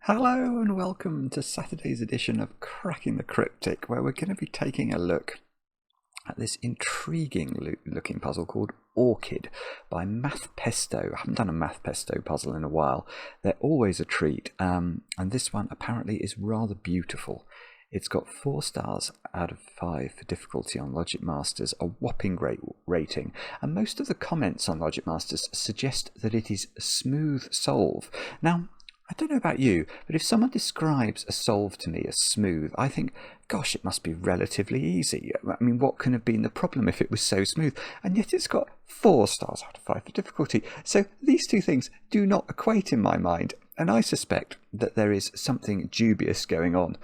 Hello and welcome to Saturday's edition of Cracking the Cryptic, where we're going to be taking a look at this intriguing looking puzzle called Orchid by Pesto. I haven't done a Pesto puzzle in a while. They're always a treat, and this one apparently is rather beautiful. It's got 4 stars out of 5 for difficulty on Logic Masters, a whopping great rating, and most of the comments on Logic Masters suggest that it is a smooth solve. Now, I don't know about you, but if someone describes a solve to me as smooth, I think, gosh, it must be relatively easy. I mean, what can have been the problem if it was so smooth? And yet it's got 4 stars out of 5 for difficulty. So these two things do not equate in my mind, and I suspect that there is something dubious going on.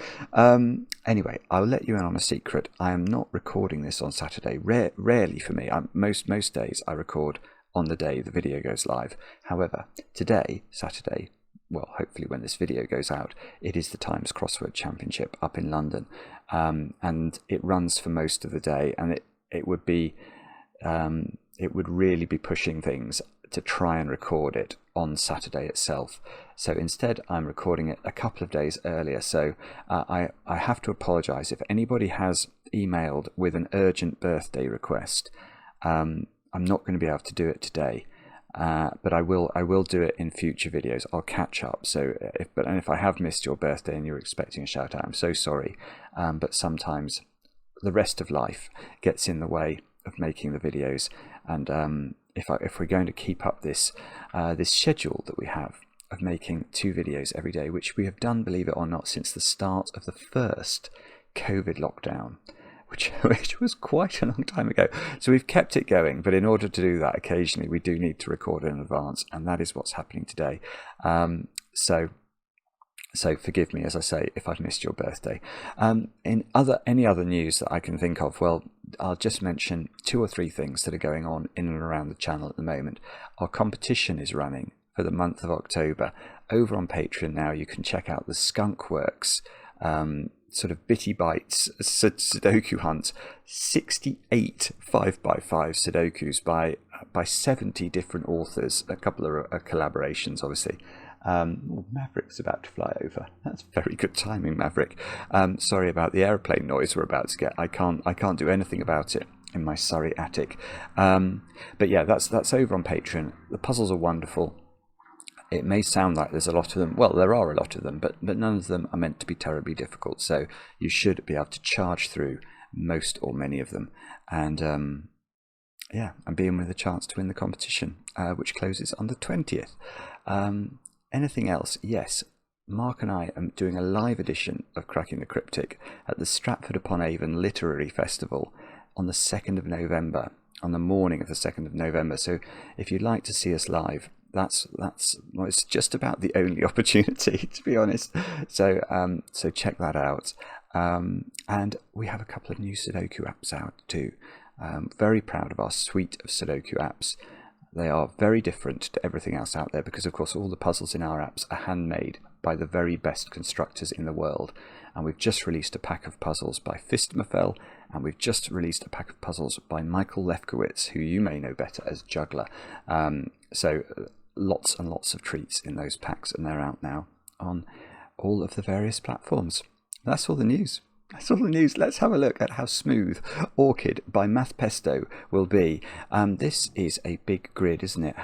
Anyway, I'll let you in on a secret. I am not recording this on Saturday. Rarely for me. Most days I record on the day the video goes live. However, today, Saturday, well, hopefully when this video goes out, it is the Times Crossword Championship up in London, and it runs for most of the day, and it would really be pushing things to try and record it on Saturday itself. So instead, I'm recording it a couple of days earlier. So I have to apologise if anybody has emailed with an urgent birthday request. I'm not going to be able to do it today. But I will do it in future videos. I'll catch up. So if I have missed your birthday and you're expecting a shout out, I'm so sorry. But sometimes the rest of life gets in the way of making the videos. And if we're going to keep up this schedule that we have of making 2 videos every day, which we have done, believe it or not, since the start of the first COVID lockdown, which was quite a long time ago. So we've kept it going, but in order to do that, occasionally we do need to record in advance, and that is what's happening today. So forgive me, as I say, if I've missed your birthday. Any other news that I can think of, well, I'll just mention 2 or 3 things that are going on in and around the channel at the moment. Our competition is running for the month of October. Over on Patreon now, you can check out the Skunkworks sort of bitty bytes Sudoku hunt, 68 5x5 Sudokus by 70 different authors, a couple of collaborations, obviously. Maverick's about to fly over. That's very good timing, Maverick. Sorry about the airplane noise we're about to get. I can't do anything about it in my Surrey attic. But yeah, that's over on Patreon. The puzzles are wonderful. It may sound like there's a lot of them. Well, there are a lot of them, but none of them are meant to be terribly difficult. So you should be able to charge through most or many of them. And and be in with a chance to win the competition, which closes on the 20th. Anything else? Yes, Mark and I are doing a live edition of Cracking the Cryptic at the Stratford-upon-Avon Literary Festival on the 2nd of November, on the morning of the 2nd of November. So if you'd like to see us live, that's well, it's just about the only opportunity, to be honest. So check that out. And we have a couple of new Sudoku apps out too. Very proud of our suite of Sudoku apps. They are very different to everything else out there because, of course, all the puzzles in our apps are handmade by the very best constructors in the world. And we've just released a pack of puzzles by Fistamafel, and we've just released a pack of puzzles by Michael Lefkowitz, who you may know better as Juggler. So lots and lots of treats in those packs, and they're out now on all of the various platforms. That's all the news. That's all the news. Let's have a look at how smooth Orchid by Pesto will be. This is a big grid, isn't it?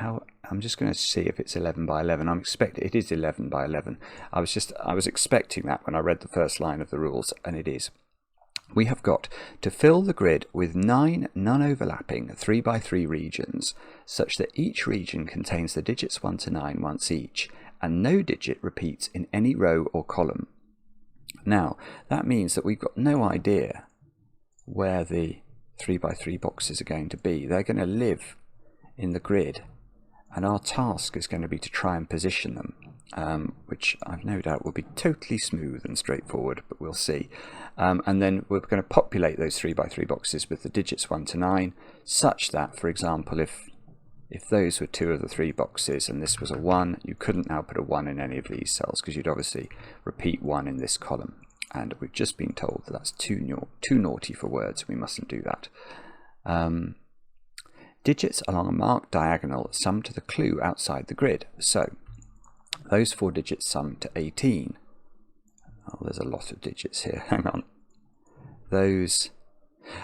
I'm just going to see if it's 11 by 11. It is 11 by 11. I was expecting that when I read the first line of the rules, and it is. We have got to fill the grid with 9 non-overlapping 3x3 regions, such that each region contains the digits 1 to 9 once each, and no digit repeats in any row or column. Now, that means that we've got no idea where the 3x3 boxes are going to be. They're going to live in the grid, and our task is going to be to try and position them, which I've no doubt will be totally smooth and straightforward, but we'll see. And then we're going to populate those 3x3 boxes with the digits 1 to 9, such that, for example, if those were 2 of the 3 boxes and this was a 1, you couldn't now put a 1 in any of these cells because you'd obviously repeat 1 in this column. And we've just been told that that's too naughty for words. We mustn't do that. Digits along a marked diagonal sum to the clue outside the grid. So those 4 digits sum to 18. Oh, there's a lot of digits here. Hang on. Those...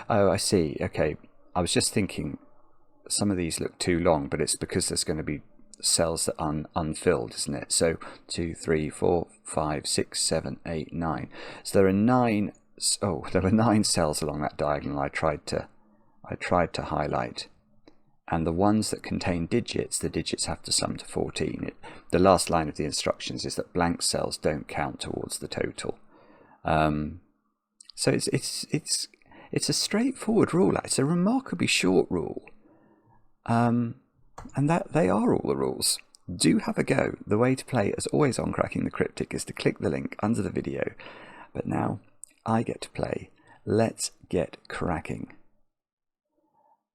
Oh, I see. Okay. I was just thinking some of these look too long, but it's because there's going to be cells that are unfilled, isn't it? So 2, 3, 4, 5, 6, 7, 8, 9. So there are 9. Oh, there were 9 cells along that diagonal I tried to highlight. And the ones that contain digits, the digits have to sum to 14. The last line of the instructions is that blank cells don't count towards the total. So it's a straightforward rule. It's a remarkably short rule. And that they are all the rules. Do have a go. The way to play, as always on Cracking the Cryptic, is to click the link under the video. But now I get to play. Let's get cracking.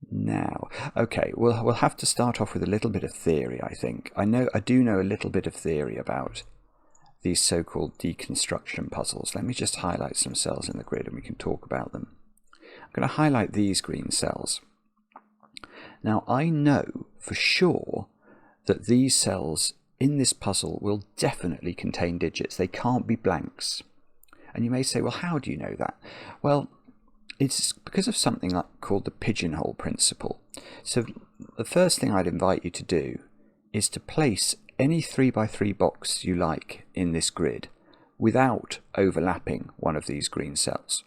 Now, okay, we'll have to start off with a little bit of theory, I think. I do know a little bit of theory about these so-called deconstruction puzzles. Let me just highlight some cells in the grid and we can talk about them. I'm going to highlight these green cells. Now, I know for sure that these cells in this puzzle will definitely contain digits. They can't be blanks. And you may say, well, how do you know that? Well, it's because of something called the pigeonhole principle. So the first thing I'd invite you to do is to place any 3x3 box you like in this grid without overlapping one of these green cells.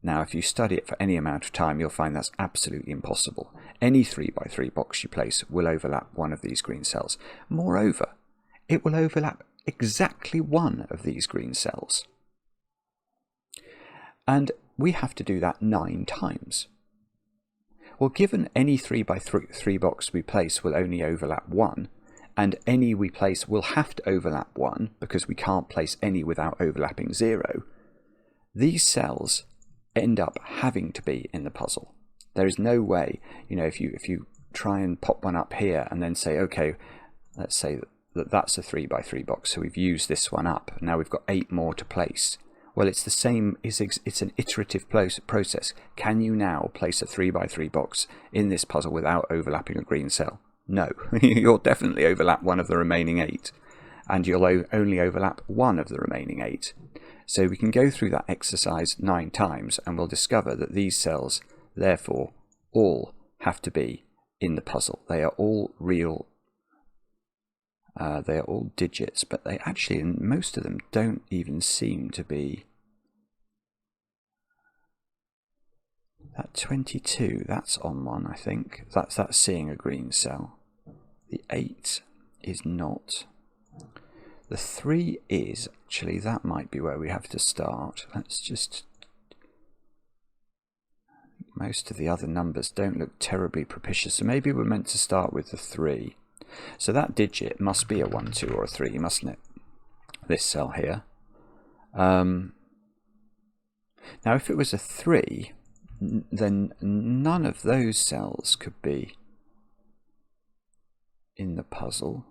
Now, if you study it for any amount of time, you'll find that's absolutely impossible. Any 3x3 box you place will overlap one of these green cells. Moreover, it will overlap exactly one of these green cells. And we have to do that 9 times. Well, given any 3x3 box we place will only overlap 1, and any we place will have to overlap 1 because we can't place any without overlapping 0, these cells end up having to be in the puzzle. There is no way, if you try and pop one up here and then say, okay, let's say that's a 3x3 box, so we've used this one up, now we've got 8 more to place. Well, it's the same, it's an iterative process. Can you now place a 3x3 box in this puzzle without overlapping a green cell? No, you'll definitely overlap one of the remaining 8, and you'll only overlap one of the remaining 8. So we can go through that exercise 9 times, and we'll discover that these cells, therefore, all have to be in the puzzle. They are all real, they are all digits, but they actually, and most of them don't even seem to be. That 22, that's on one, I think. That's seeing a green cell. The 8 is not. The 3 is, actually, that might be where we have to start. Let's just... Most of the other numbers don't look terribly propitious, so maybe we're meant to start with the 3. So that digit must be a 1, 2 or a 3, mustn't it? This cell here. Now if it was a 3, then none of those cells could be in the puzzle.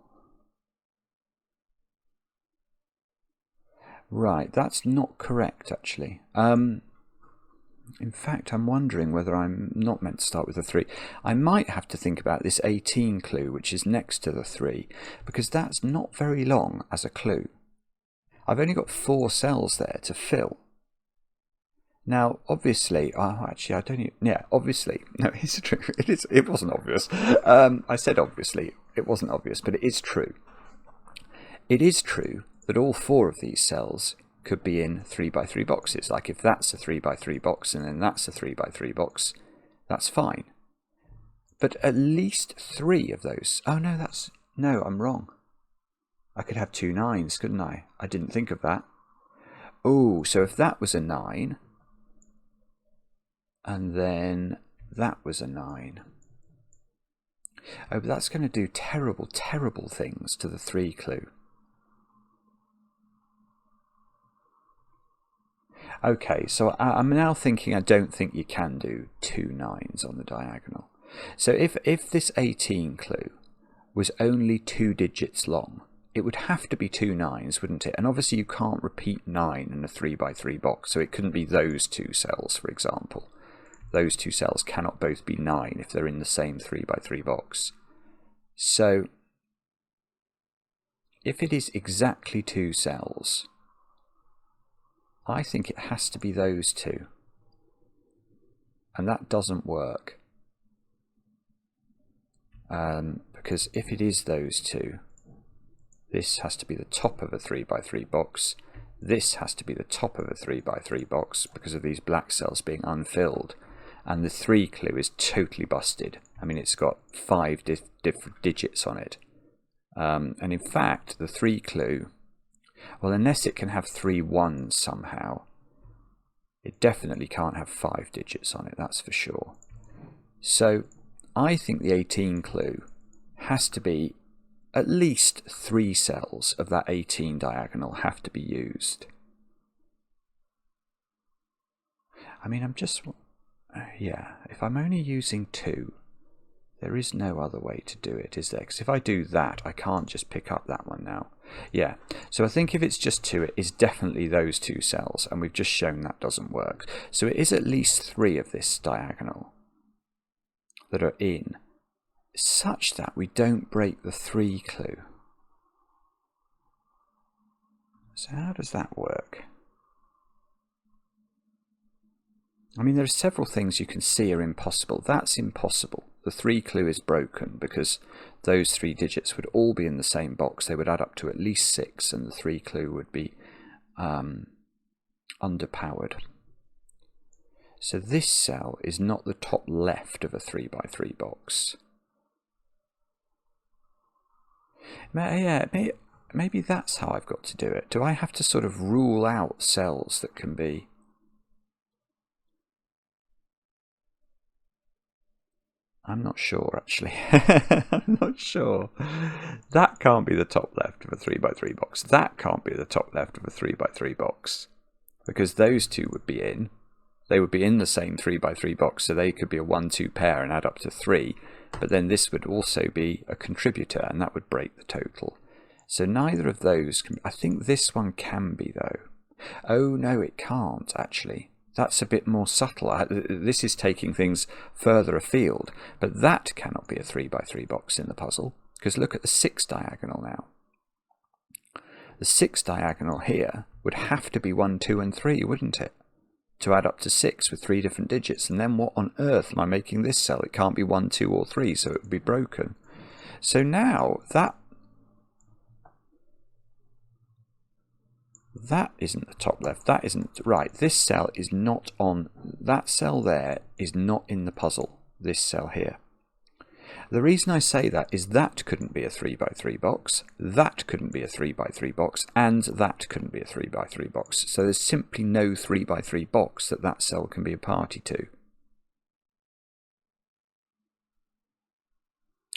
Right, that's not correct actually. In fact, I'm wondering whether I'm not meant to start with the 3. I might have to think about this 18 clue, which is next to the 3, because that's not very long as a clue. I've only got 4 cells there to fill. Now, obviously, actually, I don't even, yeah, obviously, no, it's true, it wasn't obvious. I said obviously, it wasn't obvious, but it is true. It is true that all 4 of these cells could be in 3x3 boxes. Like if that's a 3x3 box and then that's a 3x3 box, that's fine. But at least 3 of those, oh no, no, I'm wrong. I could have 2 9s, couldn't I? I didn't think of that. Oh, so if that was a 9, and then that was a 9. Oh, but that's going to do terrible, terrible things to the 3 clue. Okay, so I'm now thinking I don't think you can do 2 9s on the diagonal. So if this 18 clue was only 2 digits long, it would have to be 2 9s, wouldn't it? And obviously you can't repeat 9 in a 3x3 box, so it couldn't be those 2 cells, for example. Those 2 cells cannot both be 9 if they're in the same 3x3 box. So if it is exactly 2 cells, I think it has to be those two. And that doesn't work. Because if it is those two, this has to be the top of a 3x3 box. This has to be the top of a 3x3 box because of these black cells being unfilled. And the 3 clue is totally busted. I mean, it's got 5 different digits on it. And in fact, the 3 clue, well, unless it can have 3 ones somehow, it definitely can't have 5 digits on it, that's for sure. So I think the 18 clue has to be at least 3 cells of that 18 diagonal have to be used. I mean, I'm just, yeah, if I'm only using 2, there is no other way to do it, is there? Because if I do that, I can't just pick up that one now. Yeah, so I think if it's just 2, it is definitely those 2 cells, and we've just shown that doesn't work. So it is at least 3 of this diagonal that are in, such that we don't break the 3 clue. So how does that work? I mean, there are several things you can see are impossible. That's impossible. The 3 clue is broken because those 3 digits would all be in the same box. They would add up to at least 6, and the 3 clue would be underpowered. So this cell is not the top left of a 3x3 box. Yeah, maybe that's how I've got to do it. Do I have to sort of rule out cells that can be... I'm not sure, actually. I'm not sure. That can't be the top left of a 3x3 box. That can't be the top left of a 3x3 box. Because those two would be in. They would be in the same 3x3 box, so they could be a 1-2 pair and add up to 3. But then this would also be a contributor, and that would break the total. So neither of those can... I think this one can be, though. Oh, no, it can't, actually. That's a bit more subtle. This is taking things further afield. But that cannot be a 3x3 box in the puzzle. Because look at the 6 diagonal now. The 6 diagonal here would have to be 1, 2, and 3, wouldn't it? To add up to 6 with 3 different digits. And then what on earth am I making this cell? It can't be 1, 2, or 3, so it would be broken. So now that isn't the top left. That isn't right. This cell is not on. That cell there is not in the puzzle. This cell here. The reason I say that is that couldn't be a 3x3 box. That couldn't be a 3x3 box, and that couldn't be a 3x3 box. So there's simply no 3x3 box that cell can be a party to.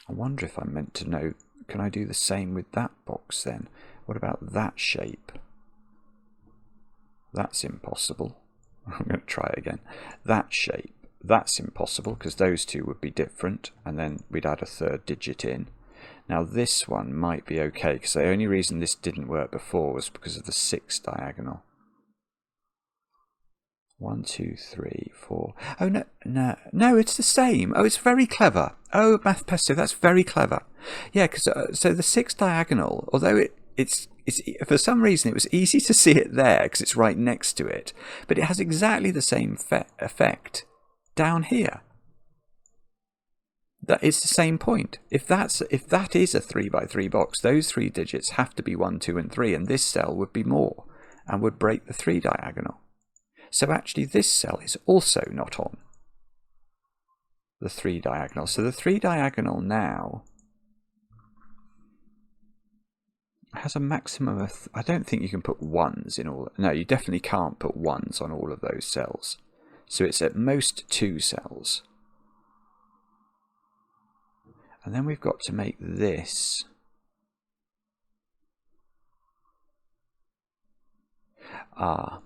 I wonder if I'm meant to know. Can I do the same with that box then? What about that shape? That's impossible. I'm going to try again. That shape, that's impossible because those two would be different, and then we'd add a 3rd digit in. Now this one might be okay because the only reason this didn't work before was because of the 6 diagonal. 1, 2, 3, 4. Oh no! It's the same. Oh, it's very clever. Oh, Pesto, that's very clever. Yeah, because so the 6 diagonal, although it's for some reason it was easy to see it there because it's right next to it, but it has exactly the same effect down here. That is the same point. If that is a 3x3 box, those 3 digits have to be 1, 2, and 3, and this cell would be more and would break the 3 diagonal. So actually this cell is also not on the 3 diagonal. So the 3 diagonal now has a maximum of... I don't think you can put 1s in all... No, you definitely can't put 1s on all of those cells. So it's at most 2 cells. And then we've got to make this... Ah,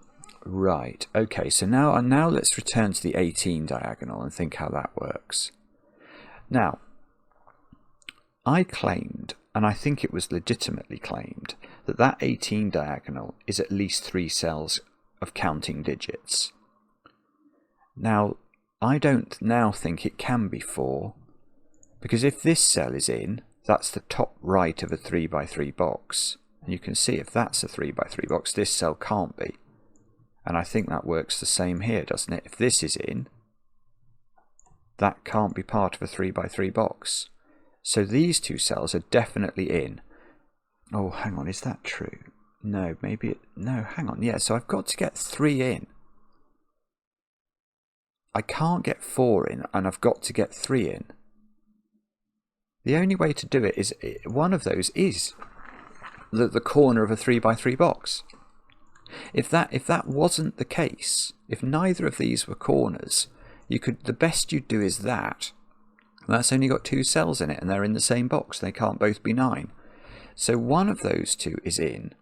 right. Okay, so now let's return to the 18 diagonal and think how that works. Now, I claimed, and I think it was legitimately claimed, that 18 diagonal is at least 3 cells of counting digits. Now, I don't now think it can be 4, because if this cell is in, that's the top right of a 3 by 3 box. And you can see if that's a 3 by 3 box, this cell can't be. And I think that works the same here, doesn't it? If this is in, that can't be part of a 3 by 3 box. So these two cells are definitely in. Oh, hang on, is that true? No, maybe no, hang on. Yeah, so I've got to get 3 in. I can't get 4 in, and I've got to get 3 in. The only way to do it is one of those is the corner of a 3 by 3 box. If that wasn't the case, if neither of these were corners, the best you'd do is that. That's only got 2 cells in it, and they're in the same box. They can't both be 9. So one of those two is in.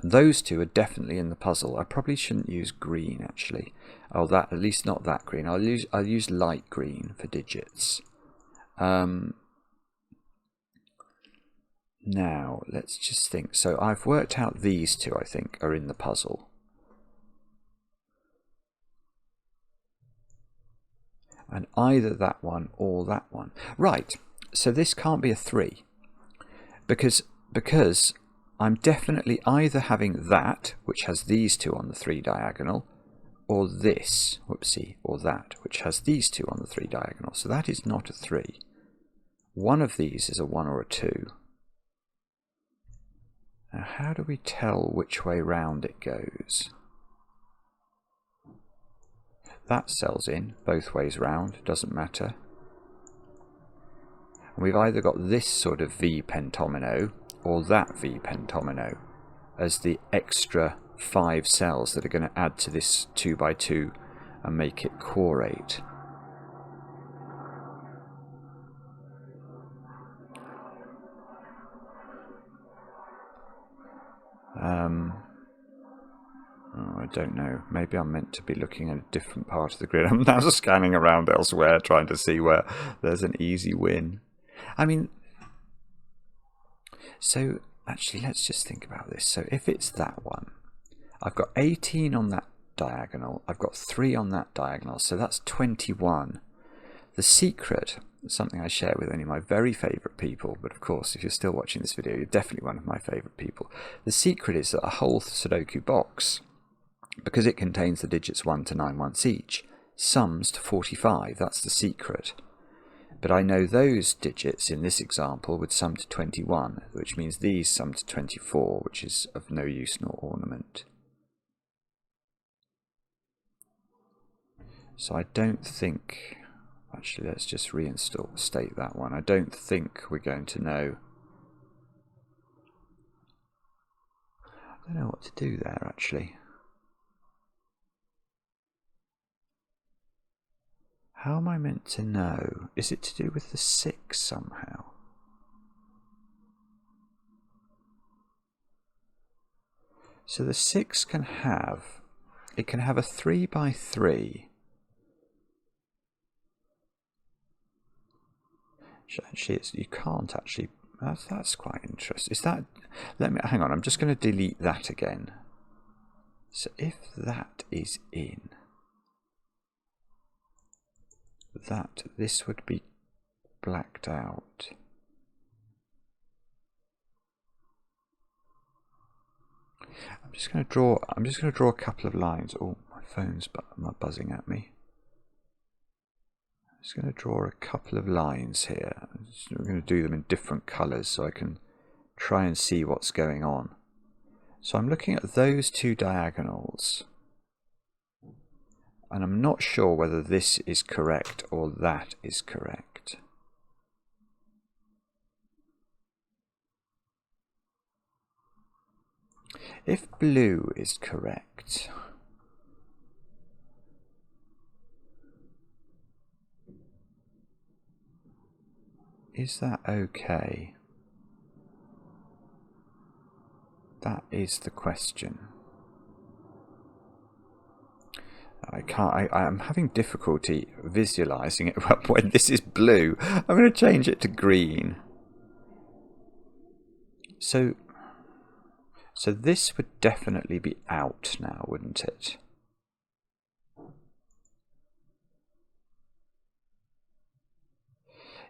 Those two are definitely in the puzzle. I probably shouldn't use green, actually. Oh, that, at least not that green. I'll use light green for digits. Now, let's just think. So I've worked out these two, I think, are in the puzzle. And either that one or that one. Right, so this can't be a 3. Because I'm definitely either having that, which has these two on the 3 diagonal, or this, whoopsie, or that, which has these two on the 3 diagonal. So that is not a 3. One of these is a 1 or a 2. Now, how do we tell which way round it goes? That cell's in, both ways round, doesn't matter. And we've either got this sort of V pentomino or that V pentomino as the extra 5 cells that are going to add to this 2 by 2 and make it core 8. Oh, I don't know. Maybe I'm meant to be looking at a different part of the grid. I'm now scanning around elsewhere trying to see where there's an easy win. I mean, so actually let's just think about this. So if it's that one, I've got 18 on that diagonal, I've got 3 on that diagonal, so that's 21. The secret, something I share with only my very favourite people, but of course if you're still watching this video, you're definitely one of my favourite people. The secret is that a whole Sudoku box, because it contains the digits 1 to 9 once each, sums to 45. That's the secret. But I know those digits in this example would sum to 21, which means these sum to 24, which is of no use nor ornament. So I don't think, actually let's just reinstate that one. I don't think we're going to know. I don't know what to do there actually. How am I meant to know? Is it to do with the 6 somehow? So the 6 can have a 3 by 3. Actually, you can't actually. That's quite interesting. Is that? Hang on. I'm just going to delete that again. So if that is in. This would be blacked out. I'm just going to draw a couple of lines. Oh, my phone's buzzing at me. I'm just going to draw a couple of lines here. We're going to do them in different colours so I can try and see what's going on. So I'm looking at those 2 diagonals. And I'm not sure whether this is correct or that is correct. If blue is correct, is that okay? That is the question. I'm having difficulty visualizing it when this is blue. I'm going to change it to green. So this would definitely be out now, wouldn't it?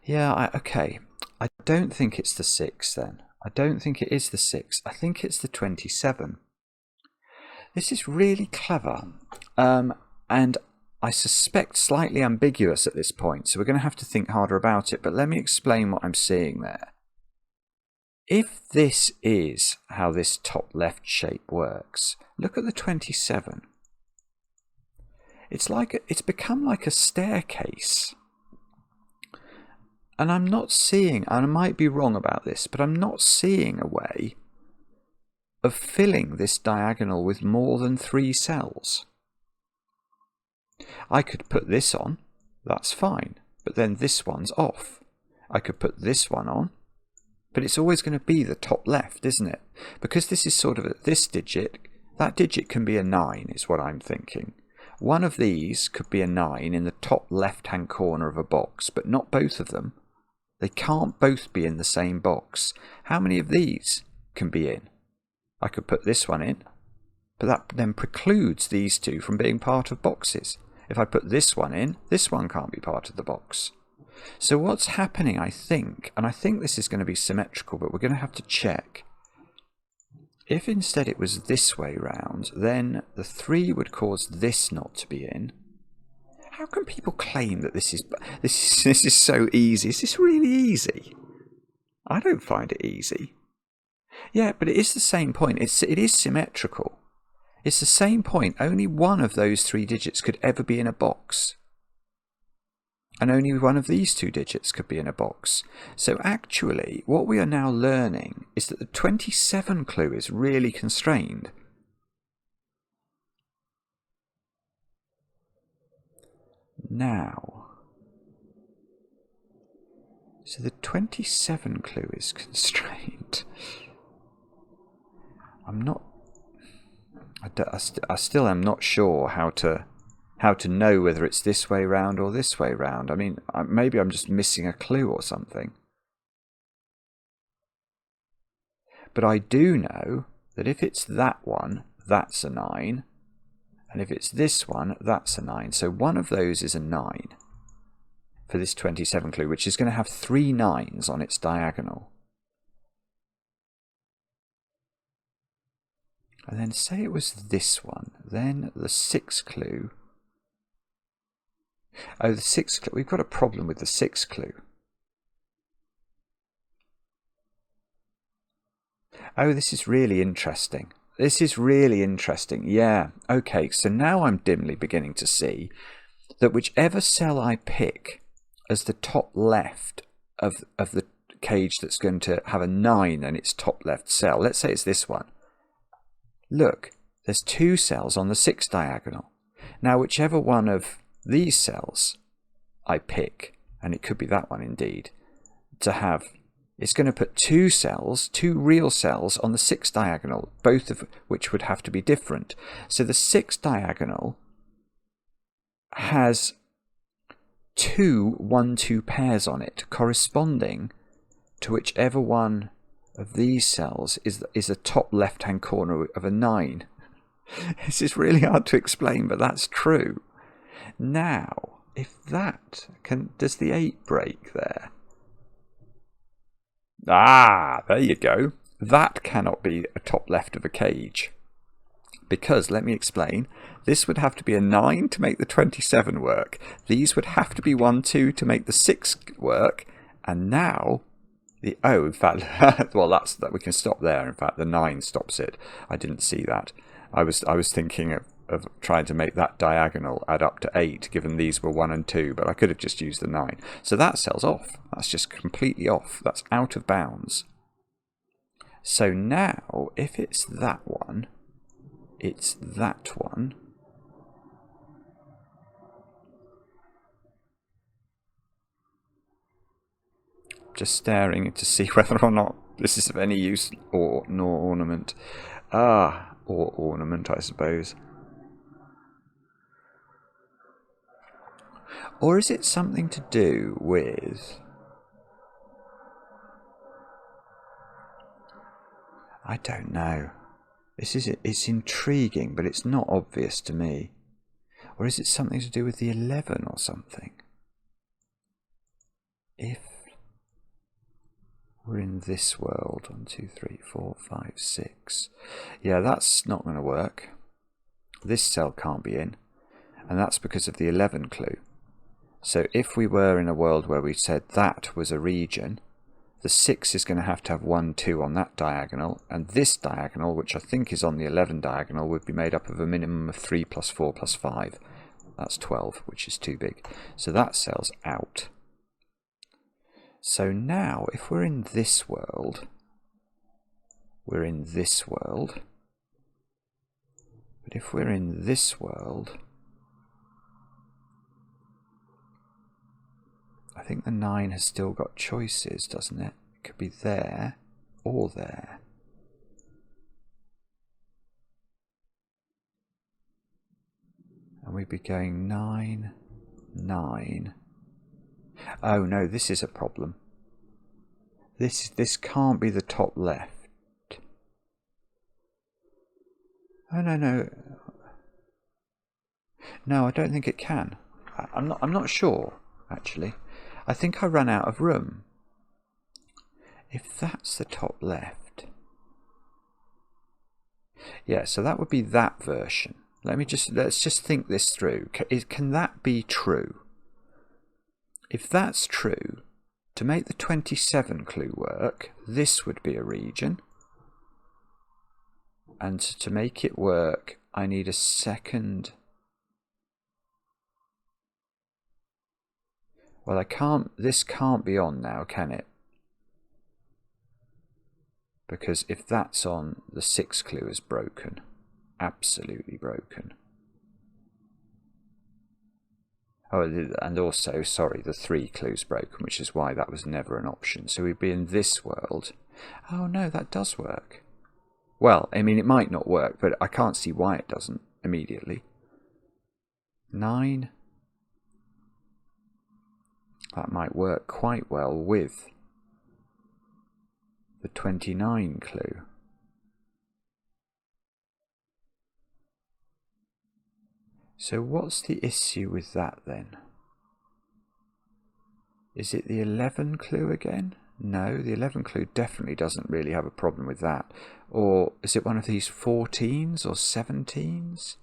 Yeah, okay. I I don't think it's the 6 then. I don't think it is the 6. I think it's the 27. This is really clever, and I suspect slightly ambiguous at this point, so we're going to have to think harder about it, but let me explain what I'm seeing there. If this is how this top left shape works, look at the 27. It's become like a staircase. And I'm not seeing, and I might be wrong about this, but I'm not seeing a way of filling this diagonal with more than 3 cells. I could put this on, that's fine, but then this one's off. I could put this one on, but it's always going to be the top left, isn't it? Because this is sort of this digit, that digit can be a 9 is what I'm thinking. One of these could be a 9 in the top left-hand corner of a box, but not both of them. They can't both be in the same box. How many of these can be in? I could put this one in, but that then precludes these two from being part of boxes. If I put this one in, this one can't be part of the box. So what's happening, I think, and I think this is going to be symmetrical, but we're going to have to check. If instead it was this way round, then the 3 would cause this not to be in. How can people claim that this is so easy? Is this really easy? I don't find it easy. Yeah, but it is the same point. It is symmetrical. It's the same point. Only one of those 3 digits could ever be in a box. And only one of these 2 digits could be in a box. So actually, what we are now learning is that the 27 clue is really constrained. Now, so the 27 clue is constrained. I still am not sure how to know whether it's this way round or this way round. I mean, maybe I'm just missing a clue or something. But I do know that if it's that one, that's a 9. And if it's this one, that's a 9. So one of those is a 9 for this 27 clue, which is going to have 3 9s on its diagonal. And then say it was this one, then the 6 clue. Oh, the 6 clue. We've got a problem with the 6 clue. Oh, this is really interesting. This is really interesting. Yeah. Okay, so now I'm dimly beginning to see that whichever cell I pick as the top left of the cage that's going to have a 9 in its top left cell, let's say it's this one. Look, there's 2 cells on the 6 diagonal. Now, whichever one of these cells I pick, and it could be that one indeed, to have, it's going to put 2 cells, 2 real cells on the 6 diagonal, both of which would have to be different. So the 6 diagonal has 2 1-2 pairs on it, corresponding to whichever one of these cells is the top left-hand corner of a 9. This is really hard to explain, but that's true. Now, if that does the 8 break there? Ah, there you go. That cannot be a top left of a cage. Because, let me explain, this would have to be a 9 to make the 27 work. These would have to be 1-2 to make the 6 work. And now, in fact, well, that we can stop there. In fact, the 9 stops it. I didn't see that. I was thinking of trying to make that diagonal add up to 8, given these were 1 and 2, but I could have just used the 9. So that cell's off. That's just completely off. That's out of bounds. So now, if it's that one, it's that one. Just staring to see whether or not this is of any use or nor ornament. Or ornament, I suppose. Or is it something to do with... I don't know. It's intriguing, but it's not obvious to me. Or is it something to do with the 11 or something? If... We're in this world. 1, 2, 3, 4, 5, 6. Yeah, that's not going to work. This cell can't be in, and that's because of the 11 clue. So if we were in a world where we said that was a region, the 6 is going to have 1, 2 on that diagonal, and this diagonal, which I think is on the 11 diagonal, would be made up of a minimum of 3 plus 4 plus 5. That's 12, which is too big. So that cell's out. So now, if we're in this world, we're in this world. But if we're in this world, I think the 9 has still got choices, doesn't it? It could be there or there. And we'd be going 9, 9. Oh no, this is a problem. This can't be the top left. Oh no. No, I don't think it can. I'm not sure, actually. I think I ran out of room. If that's the top left. Yeah, so that would be that version. Let's just think this through. Can that be true? If that's true, to make the 27 clue work, this would be a region. And to make it work, I need a second. Well, this can't be on now, can it? Because if that's on, the 6 clue is broken. Absolutely broken. Oh, and also, sorry, the 3 clues broken, which is why that was never an option. So we'd be in this world. Oh no, that does work. Well, I mean, it might not work, but I can't see why it doesn't immediately. 9. That might work quite well with the 29 clue. So what's the issue with that then? Is it the 11 clue again? No, the 11 clue definitely doesn't really have a problem with that. Or is it one of these 14s or 17s?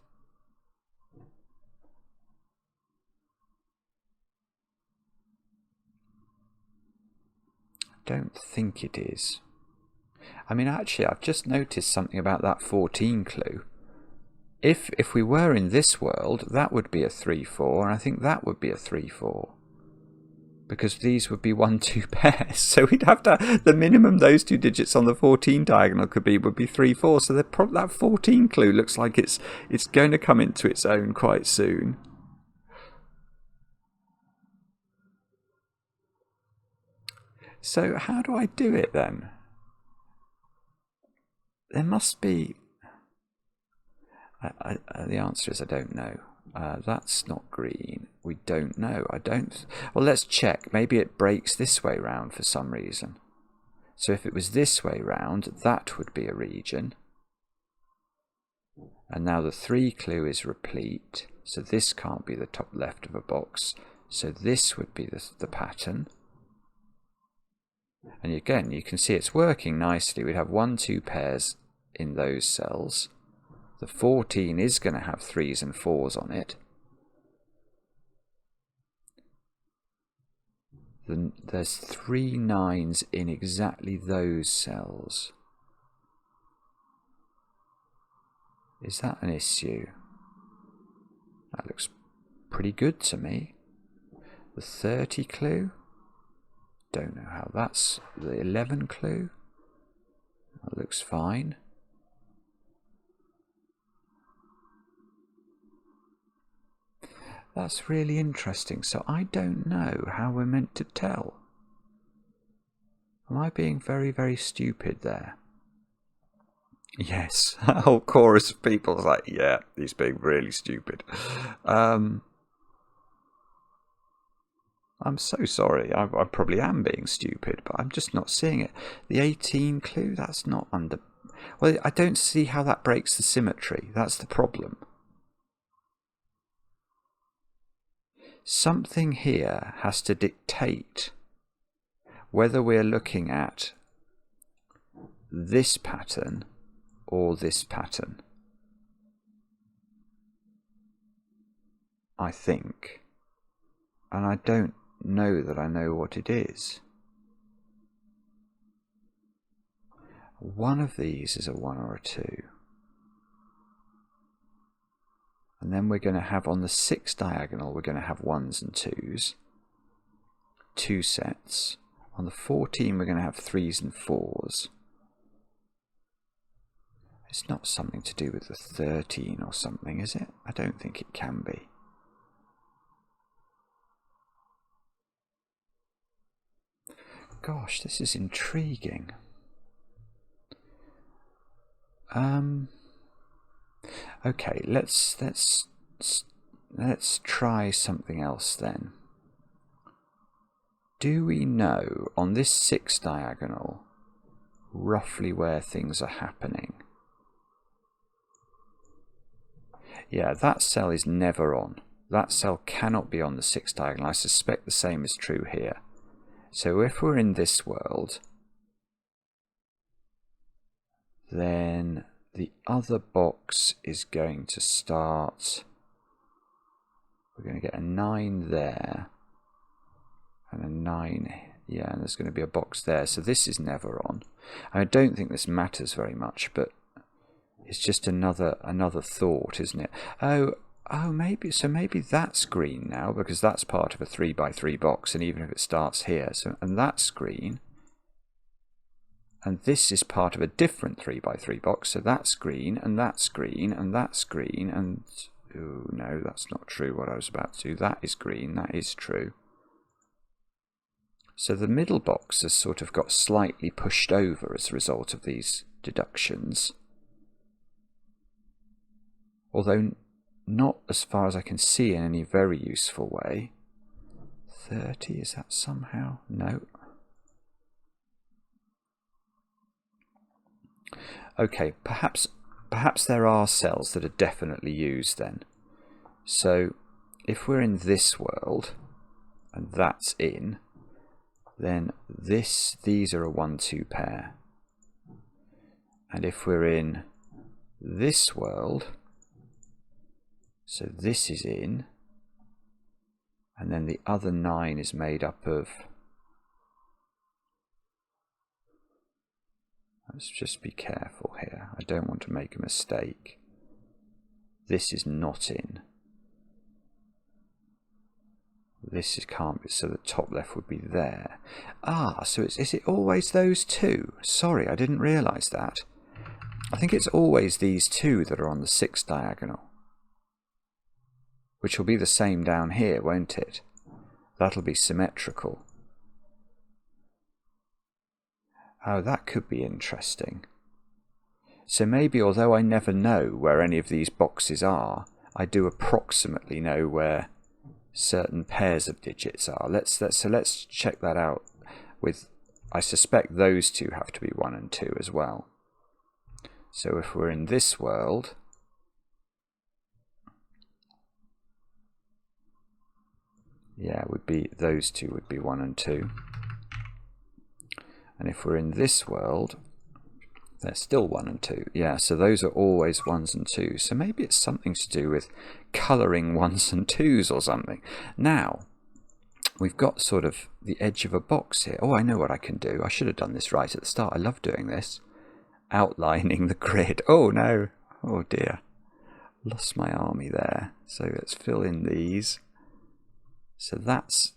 I don't think it is. I mean, actually, I've just noticed something about that 14 clue. If we were in this world, that would be a 3-4, and I think that would be a 3-4. Because these would be 1, 2 pairs. So we'd have to, the minimum those 2 digits on the 14 diagonal would be 3, 4. So that 14 clue looks like it's going to come into its own quite soon. So how do I do it then? There must be... the answer is I don't know. That's not green. We don't know. Well, let's check. Maybe it breaks this way round for some reason. So if it was this way round, that would be a region. And now the 3 clue is replete. So this can't be the top left of a box. So this would be the pattern. And again, you can see it's working nicely. We'd have 1, 2 pairs in those cells. The 14 is going to have 3s and 4s on it. There's 3 9s in exactly those cells. Is that an issue? That looks pretty good to me. The 30 clue? Don't know how that's... The 11 clue? That looks fine. That's really interesting. So I don't know how we're meant to tell. Am I being very, very stupid there? Yes. A whole chorus of people is like, yeah, he's being really stupid. I'm so sorry. I probably am being stupid, but I'm just not seeing it. The 18 clue, that's not under... Well, I don't see how that breaks the symmetry. That's the problem. Something here has to dictate whether we're looking at this pattern or this pattern, I think. And I don't know that I know what it is. One of these is a 1 or a 2. And then we're going to have on the 6 diagonal, we're going to have 1s and 2s. 2 sets. On the 14, we're going to have 3s and 4s. It's not something to do with the 13 or something, is it? I don't think it can be. Gosh, this is intriguing. Okay, let's try something else then. Do we know on this 6 diagonal roughly where things are happening? Yeah, that cell is never on. That cell cannot be on the 6 diagonal. I suspect the same is true here. So if we're in this world, then the other box is going to start, we're going to get a 9 there, and a 9, yeah, and there's going to be a box there, so this is never on. I don't think this matters very much, but it's just another thought, isn't it? Oh, maybe that's green now, because that's part of a 3x3 box, and even if it starts here, so, and that's green. And this is part of a different 3x3 box, so that's green, and that's green, and that's green, and... oh, no, that's not true what I was about to do. That is green, that is true. So the middle box has sort of got slightly pushed over as a result of these deductions. Although not as far as I can see in any very useful way. 30, is that somehow? No. Okay, perhaps there are cells that are definitely used then. So if we're in this world, and that's in, then these are a 1-2 pair. And if we're in this world, so this is in, and then the other 9 is made up of, let's just be careful here, I don't want to make a mistake. This is not in. This can't be, so the top left would be there. Ah, so is it always those two? Sorry, I didn't realise that. I think it's always these two that are on the 6 diagonal. Which will be the same down here, won't it? That'll be symmetrical. Oh, that could be interesting. So maybe, although I never know where any of these boxes are, I do approximately know where certain pairs of digits are. So let's check that out with, I suspect those two have to be 1 and 2 as well. So if we're in this world, yeah, those two would be 1 and 2. And if we're in this world, they're still 1 and 2. Yeah, so those are always 1s and 2s. So maybe it's something to do with colouring 1s and 2s or something. Now, we've got sort of the edge of a box here. Oh, I know what I can do. I should have done this right at the start. I love doing this. Outlining the grid. Oh, no. Oh, dear. Lost my army there. So let's fill in these. So that's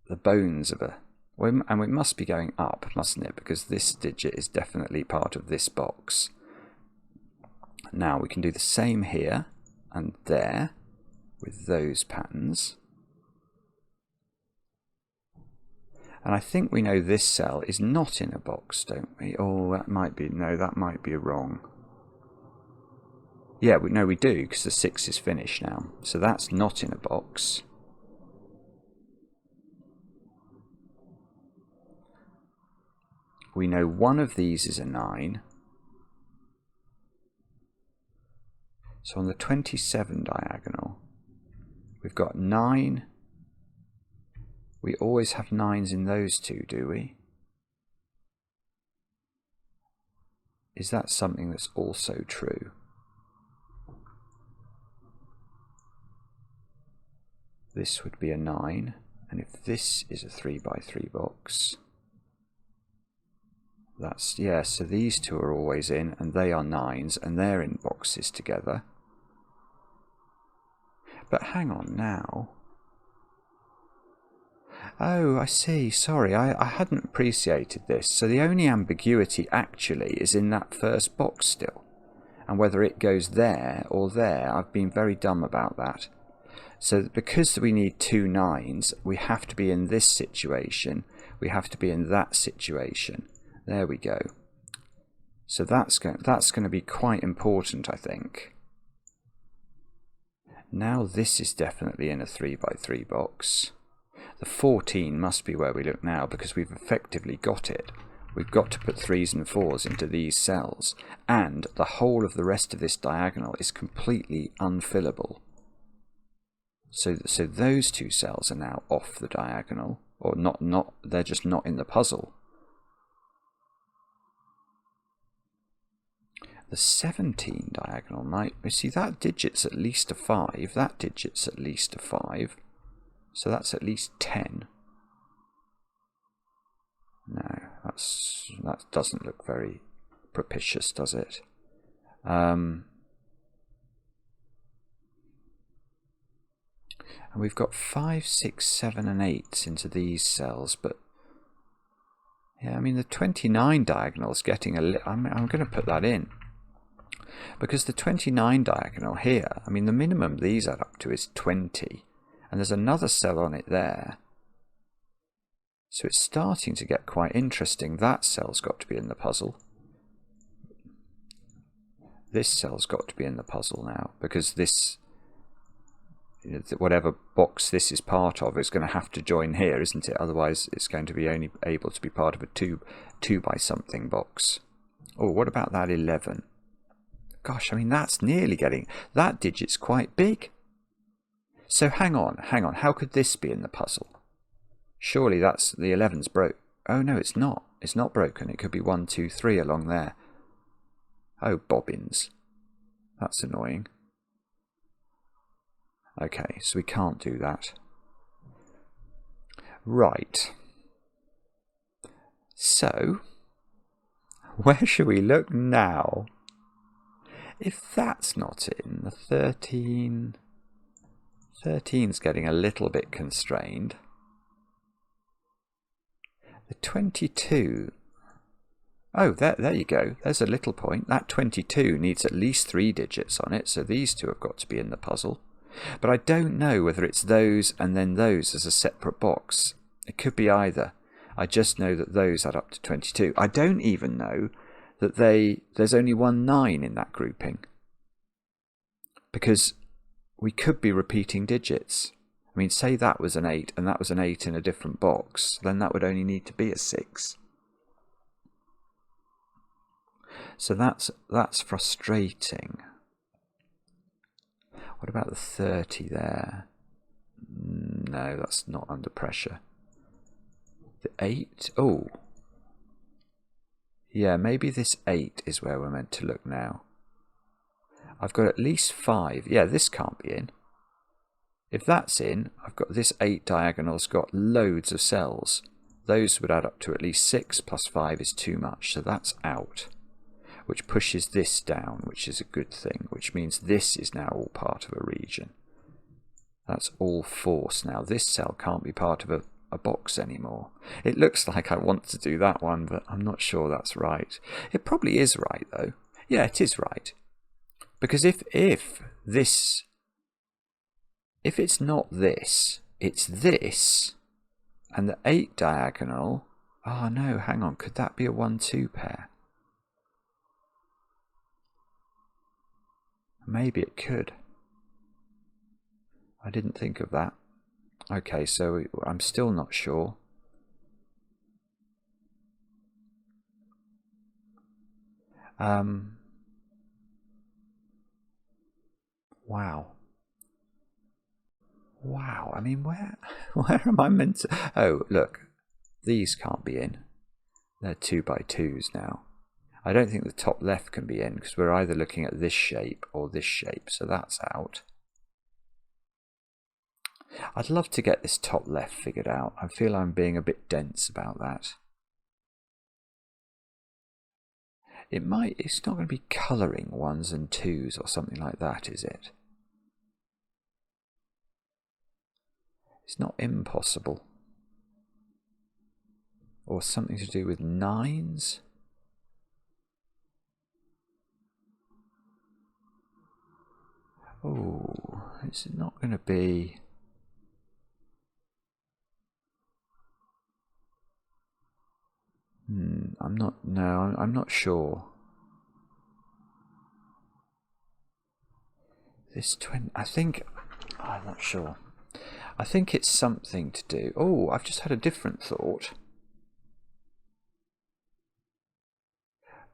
the bones of a... and it must be going up, mustn't it? Because this digit is definitely part of this box. Now we can do the same here and there with those patterns. And I think we know this cell is not in a box, don't we? Oh, that might be... no, that might be wrong. Yeah, we do, because the 6 is finished now. So that's not in a box. We know one of these is a 9. So on the 27 diagonal, we've got 9, We always have 9s in those two, do we? Is that something that's also true? This would be a 9, and if this is a 3x3 box, that's, yeah, so these two are always in, and they are 9s, and they're in boxes together. But hang on now. Oh, I see, sorry, I hadn't appreciated this. So the only ambiguity actually is in that first box still. And whether it goes there or there, I've been very dumb about that. So because we need 2 9s, we have to be in this situation, we have to be in that situation. There we go. So that's going to be quite important, I think. Now this is definitely in a 3x3 box. The 14 must be where we look now, because we've effectively got it. We've got to put 3s and 4s into these cells, and the whole of the rest of this diagonal is completely unfillable. So those two cells are now off the diagonal, or not, they're just not in the puzzle. The 17 diagonal might, you see, that digit's at least a 5, that digit's at least a 5, so that's at least 10. No, that doesn't look very propitious, does it? And we've got 5, 6, 7 and 8 into these cells, but yeah, I mean the 29 diagonal is getting a little, I'm going to put that in. Because the 29 diagonal here, I mean the minimum these add up to is 20, and there's another cell on it there. So it's starting to get quite interesting. That cell's got to be in the puzzle. This cell's got to be in the puzzle now, because this, whatever box this is part of, is going to have to join here, isn't it? Otherwise it's going to be only able to be part of a 2 by something box. Oh, what about that 11? Gosh, I mean that's nearly getting, that digit's quite big. So hang on, how could this be in the puzzle? Surely that's, the 11's broke. Oh no, it's not. It's not broken. It could be 1, 2, 3 along there. Oh, bobbins. That's annoying. Okay, so we can't do that. Right. So, where should we look now? If that's not in, the 13's getting a little bit constrained. The 22, oh, there you go, there's a little point. That 22 needs at least 3 digits on it, so these two have got to be in the puzzle. But I don't know whether it's those and then those as a separate box. It could be either. I just know that those add up to 22. I don't even know that there's only 1 9 in that grouping, because we could be repeating digits. I mean, say that was an 8 and that was an 8 in a different box, then that would only need to be a 6. So that's frustrating. What about the 30 there? No, that's not under pressure. The 8, oh. Yeah, maybe this 8 is where we're meant to look now. I've got at least 5. Yeah, this can't be in. If that's in, I've got this 8 diagonal's got loads of cells. Those would add up to at least 6 plus 5 is too much, so that's out. Which pushes this down, which is a good thing, which means this is now all part of a region. That's all force now. This cell can't be part of a box anymore. It looks like I want to do that one, but I'm not sure that's right. It probably is right, though. Yeah, it is right. Because if it's not this, it's this, and the 8 diagonal, oh no, hang on, could that be a 1, 2 pair? Maybe it could. I didn't think of that. Okay, so I'm still not sure. Wow. Wow, I mean, where am I meant to... Oh, look, these can't be in. They're 2x2s now. I don't think the top left can be in because we're either looking at this shape or this shape, so that's out. I'd love to get this top left figured out. I feel I'm being a bit dense about that. It's not going to be colouring 1s and 2s or something like that, is it? It's not impossible. Or something to do with 9s? Oh, it's not going to be... I'm not sure. This 20, I'm not sure. I think it's something to do... Oh, I've just had a different thought.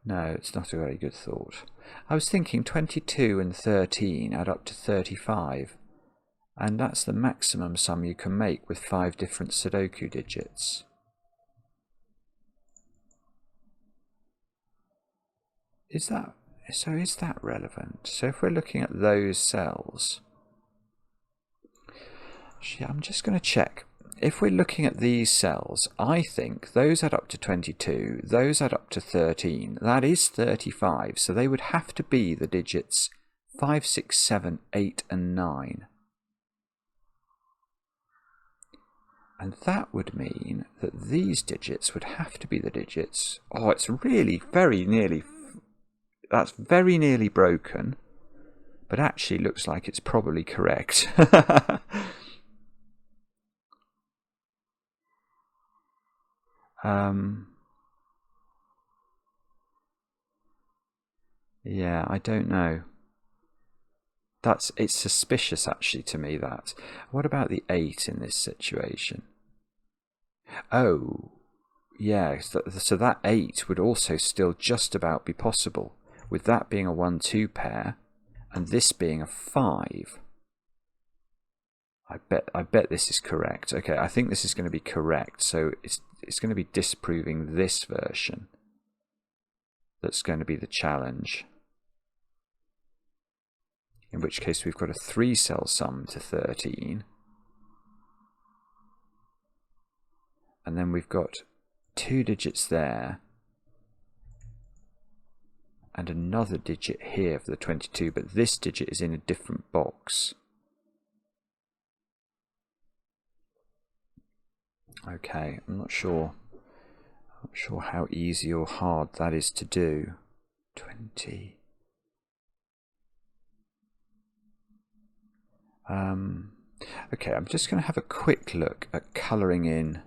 No, it's not a very good thought. I was thinking 22 and 13 add up to 35. And that's the maximum sum you can make with 5 different Sudoku digits. Is that relevant? So if we're looking at those cells... Actually, I'm just going to check. If we're looking at these cells, I think those add up to 22, those add up to 13. That is 35, so they would have to be the digits 5, 6, 7, 8 and 9. And that would mean that these digits would have to be the digits... Oh, it's really very nearly... That's very nearly broken, but actually looks like it's probably correct. Yeah, I don't know. It's suspicious actually to me that. What about the 8 in this situation? Oh, yeah, so that 8 would also still just about be possible, with that being a 1-2 pair and this being a 5. I bet this is correct. Okay, I think this is going to be correct. So it's going to be disproving this version. That's going to be the challenge. In which case we've got a 3-cell sum to 13. And then we've got 2 digits there. And another digit here for the 22, but this digit is in a different box. Okay, I'm not sure how easy or hard that is to do. 20. Okay, I'm just going to have a quick look at colouring in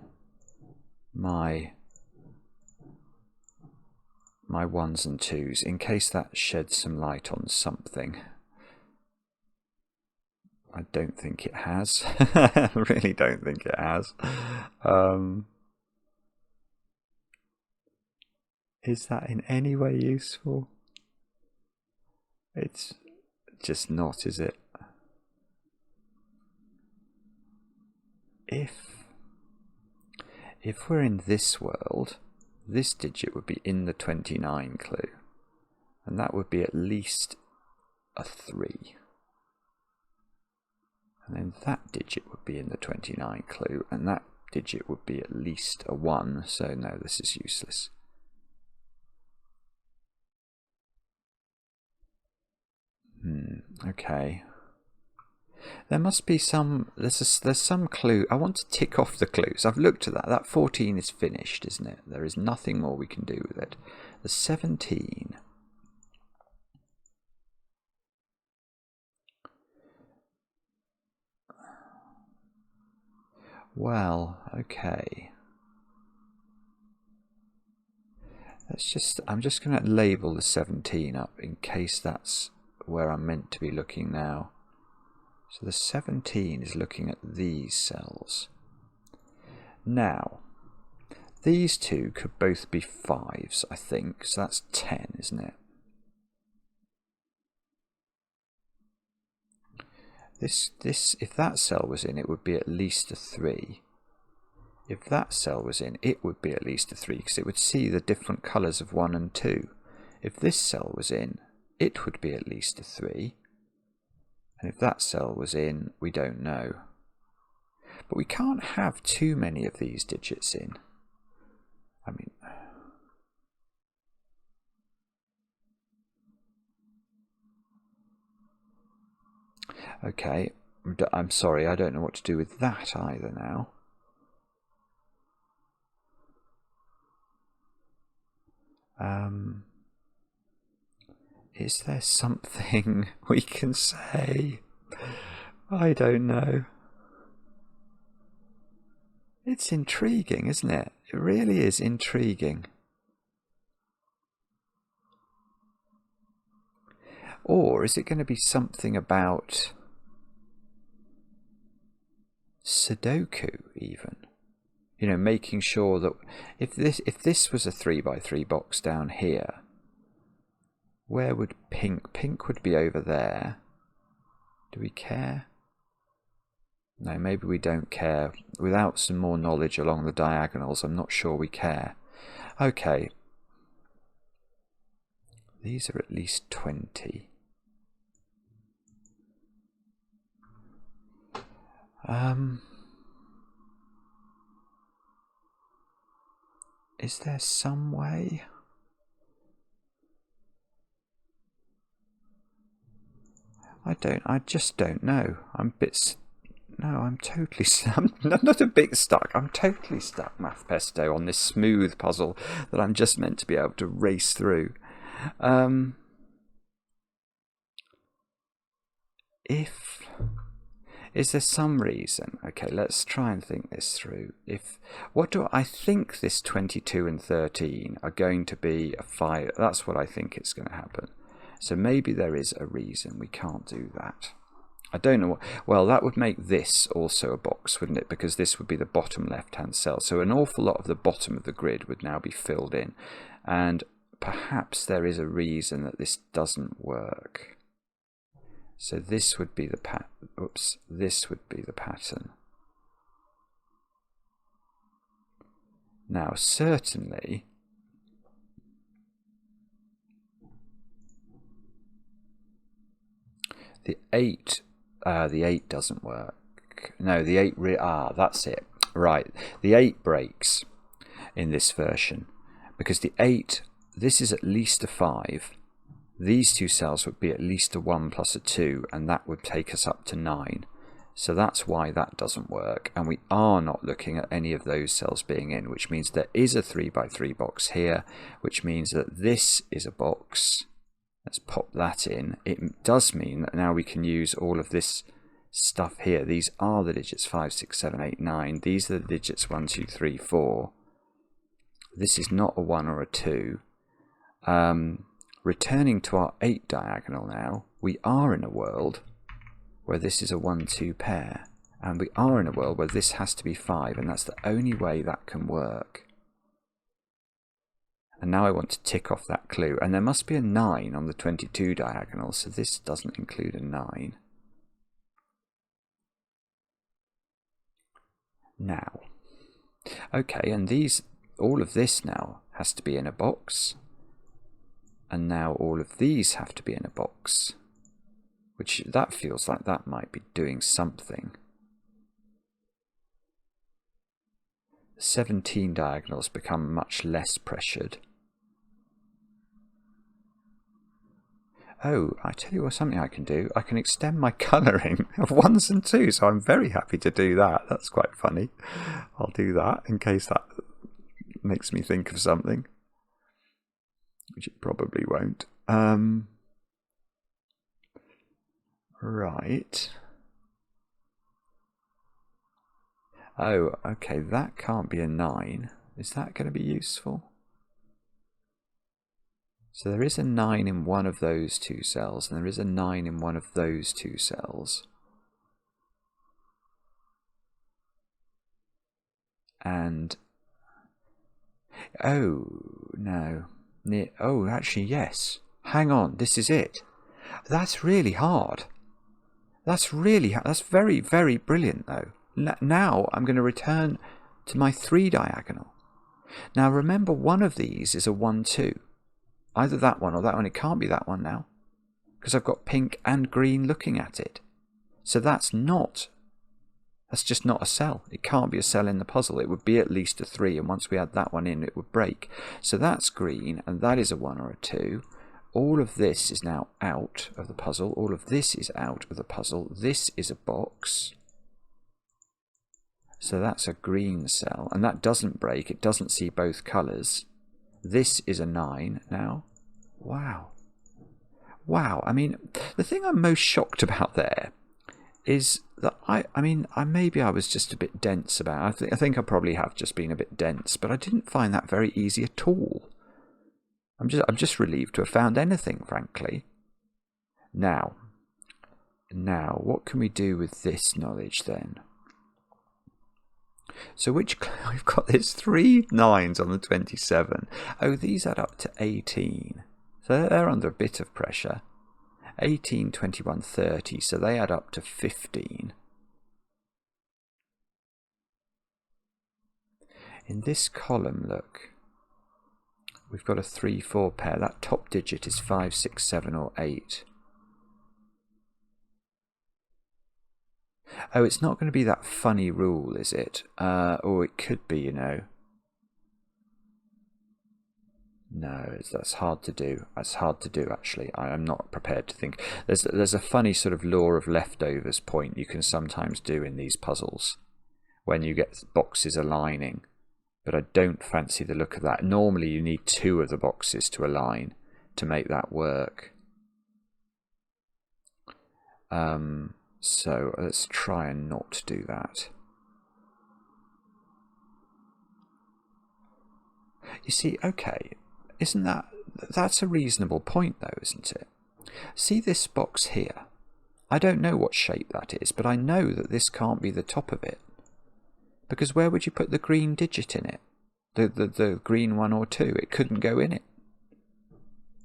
my 1s and 2s in case that sheds some light on something. I don't think it has. I really don't think it has. Is that in any way useful? It's just not, is it? If we're in this world, this digit would be in the 29 clue, and that would be at least a 3. And then that digit would be in the 29 clue, and that digit would be at least a 1, so no, this is useless. Okay. There must be some... There's some clue. I want to tick off the clues. I've looked at that. That 14 is finished, isn't it? There is nothing more we can do with it. The 17... Well, okay. I'm just going to label the 17 up in case that's where I'm meant to be looking now. So the 17 is looking at these cells. Now, these two could both be 5s, I think. So that's 10, isn't it? This, if that cell was in, it would be at least a 3. If that cell was in, it would be at least a 3, because it would see the different colours of 1 and 2. If this cell was in, it would be at least a 3. And if that cell was in, we don't know. But we can't have too many of these digits in. I mean... Okay, I'm sorry, I don't know what to do with that either now. Is there something we can say? I don't know. It's intriguing, isn't it? It really is intriguing. Or is it going to be something about Sudoku even? You know, making sure that if this was a 3x3 box down here, where would pink would be over there. Do we care? No, maybe we don't care. Without some more knowledge along the diagonals, I'm not sure we care. Okay. These are at least 20. Is there some way? I just don't know. I'm totally I'm not a bit stuck. I'm totally stuck, Math Pesto, on this smooth puzzle that I'm just meant to be able to race through. Is there some reason? Okay, let's try and think this through. I think this 22 and 13 are going to be a 5. That's what I think it's going to happen. So maybe there is a reason we can't do that. I don't know. Well, that would make this also a box, wouldn't it? Because this would be the bottom left-hand cell. So an awful lot of the bottom of the grid would now be filled in. And perhaps there is a reason that this doesn't work. So this would be the this would be the pattern. Now, certainly, the 8 doesn't work. No, the 8 that's it. Right, the 8 breaks in this version because the 8, this is at least a 5. These two cells would be at least a 1 plus a 2, and that would take us up to 9. So that's why that doesn't work, and we are not looking at any of those cells being in, which means there is a 3x3 box here, which means that this is a box. Let's pop that in. It does mean that now we can use all of this stuff here. These are the digits 5, 6, 7, 8, 9. These are the digits 1, 2, 3, 4. This is not a 1 or a 2. Returning to our 8 diagonal now, we are in a world where this is a 1-2 pair, and we are in a world where this has to be 5, and that's the only way that can work. And now I want to tick off that clue, and there must be a 9 on the 22 diagonal, so this doesn't include a 9. Now, okay, and all of this now has to be in a box. And now all of these have to be in a box, which that feels like that might be doing something. 17 diagonals become much less pressured. Oh, I tell you what, something I can do. I can extend my colouring of 1s and 2s, so I'm very happy to do that. That's quite funny. I'll do that in case that makes me think of something. Which it probably won't. Right. Oh, okay, that can't be a 9. Is that going to be useful? So there is a 9 in one of those two cells, and there is a 9 in one of those two cells. And... oh, no. Oh, actually, yes. Hang on, this is it. That's really hard. That's very, very brilliant though. Now I'm going to return to my 3 diagonal. Now remember, one of these is a 1, 2. Either that one or that one. It can't be that one now, because I've got pink and green looking at it. So that's just not a cell. It can't be a cell in the puzzle. It would be at least a 3, and once we add that one in, it would break. So that's green, and that is a 1 or a 2. All of this is now out of the puzzle. All of this is out of the puzzle. This is a box. So that's a green cell, and that doesn't break. It doesn't see both colours. This is a 9 now. Wow. Wow. I mean, the thing I'm most shocked about there is that maybe I was just a bit dense about it. I think I probably have just been a bit dense, but I didn't find that very easy at all. I'm just relieved to have found anything, frankly. Now, what can we do with this knowledge then? So we've got this 3 9s on the 27. Oh, these add up to 18. So they're under a bit of pressure. 18, 21, 30. So they add up to 15. In this column, look, we've got a 3 4 pair. That top digit is 5 6 7 or 8. Oh, it's not going to be that funny rule, is it? Or it could be, you know. No, that's hard to do. That's hard to do, actually. I'm not prepared to think. There's a funny sort of law of leftovers point you can sometimes do in these puzzles when you get boxes aligning. But I don't fancy the look of that. Normally you need 2 of the boxes to align to make that work. So let's try and not do that. You see, okay, that's a reasonable point though, isn't it? See this box here? I don't know what shape that is, but I know that this can't be the top of it. Because where would you put the green digit in it? The green 1 or 2, it couldn't go in it.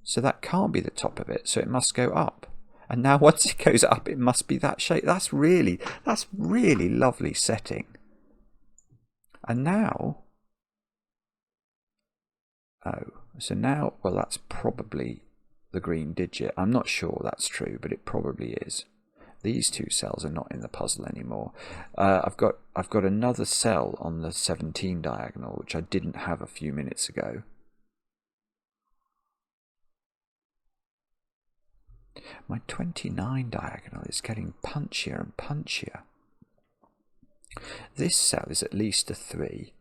So that can't be the top of it, so it must go up. And now once it goes up, it must be that shape. That's really lovely setting. And now, so now, well, that's probably the green digit. I'm not sure that's true, but it probably is. These 2 cells are not in the puzzle anymore. I've got another cell on the 17 diagonal, which I didn't have a few minutes ago. My 29 diagonal is getting punchier and punchier. This cell is at least a 3,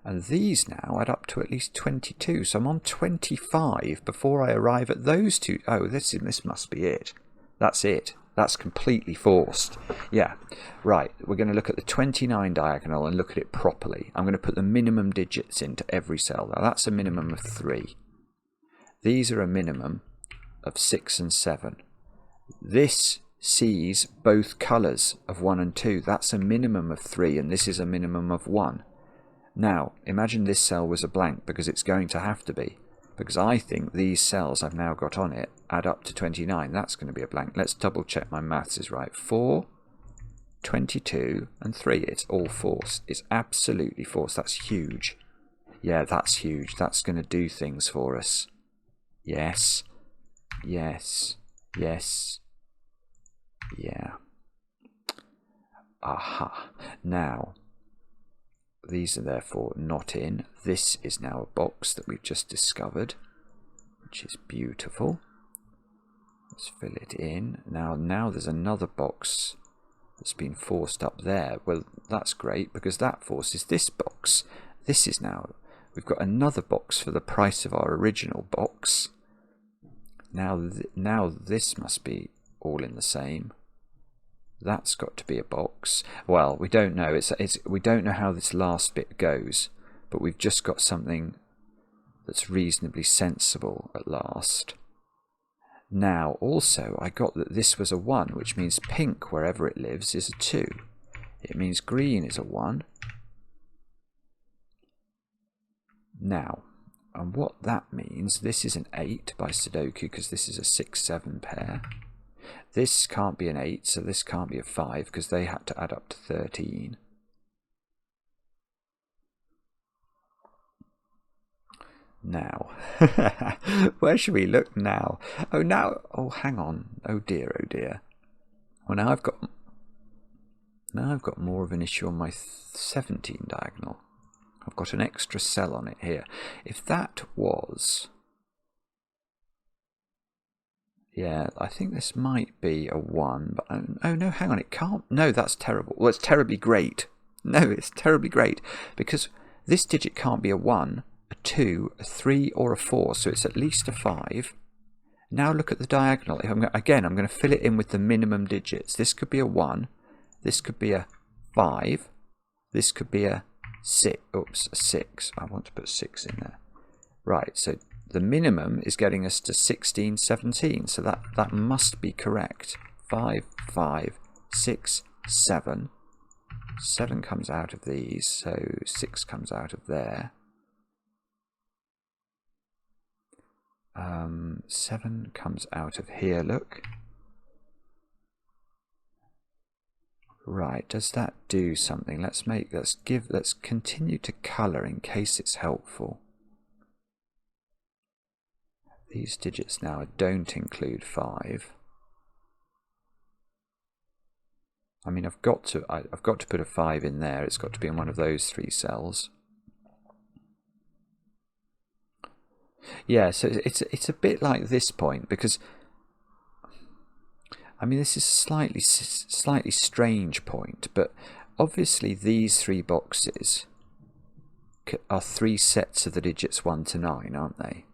and these now add up to at least 22, so I'm on 25 before I arrive at those 2. Oh, this must be it. That's it. That's completely forced. Yeah, right. We're going to look at the 29 diagonal and look at it properly. I'm going to put the minimum digits into every cell. Now, that's a minimum of 3. These are a minimum of 6 and 7. This sees both colours of 1 and 2. That's a minimum of 3, and this is a minimum of 1. Now, imagine this cell was a blank, because it's going to have to be. Because I think these cells I've now got on it add up to 29. That's going to be a blank. Let's double check my maths is right. 4, 22, and 3. It's all forced. It's absolutely forced. That's huge. Yeah, that's huge. That's going to do things for us. Yes. Yes. Yes. Yeah. Aha. Now, these are therefore not in. This is now a box that we've just discovered, which is beautiful. Let's fill it in. Now there's another box that's been forced up there. Well, that's great, because that forces this box. This is now, we've got another box for the price of our original box. Now this must be all in the same. That's got to be a box. Well, we don't know. We don't know how this last bit goes, but we've just got something that's reasonably sensible at last. Now, also, I got that this was a 1, which means pink, wherever it lives, is a 2. It means green is a 1. Now, and what that means, this is an 8 by Sudoku, because this is a 6-7 pair. This can't be an 8, so this can't be a 5 because they had to add up to 13. Now, where should we look now? Oh, now, oh, hang on. Oh dear, oh dear. Well, now I've got more of an issue on my 17 diagonal. I've got an extra cell on it here. If that was, yeah, I think this might be a 1, but oh no, hang on, it can't. No, that's terrible. Well, it's terribly great. No, it's terribly great because this digit can't be a 1. A 2, a 3 or a 4, so it's at least a 5. Now look at the diagonal. Again, I'm going to fill it in with the minimum digits. This could be a 1, this could be a 5, this could be a 6. Oops, a 6. I want to put 6 in there. Right, so the minimum is getting us to 16, 17, so that must be correct. 5, 5, 6, 7. 7 comes out of these, so 6 comes out of there. 7 comes out of here, look. Right, does that do something? Let's continue to colour in case it's helpful. These digits now don't include 5. I mean, I've got to put a 5 in there. It's got to be in one of those 3 cells. Yeah, so it's a bit like this point because, I mean, this is a slightly strange point, but obviously these 3 boxes are 3 sets of the digits 1 to 9, aren't they?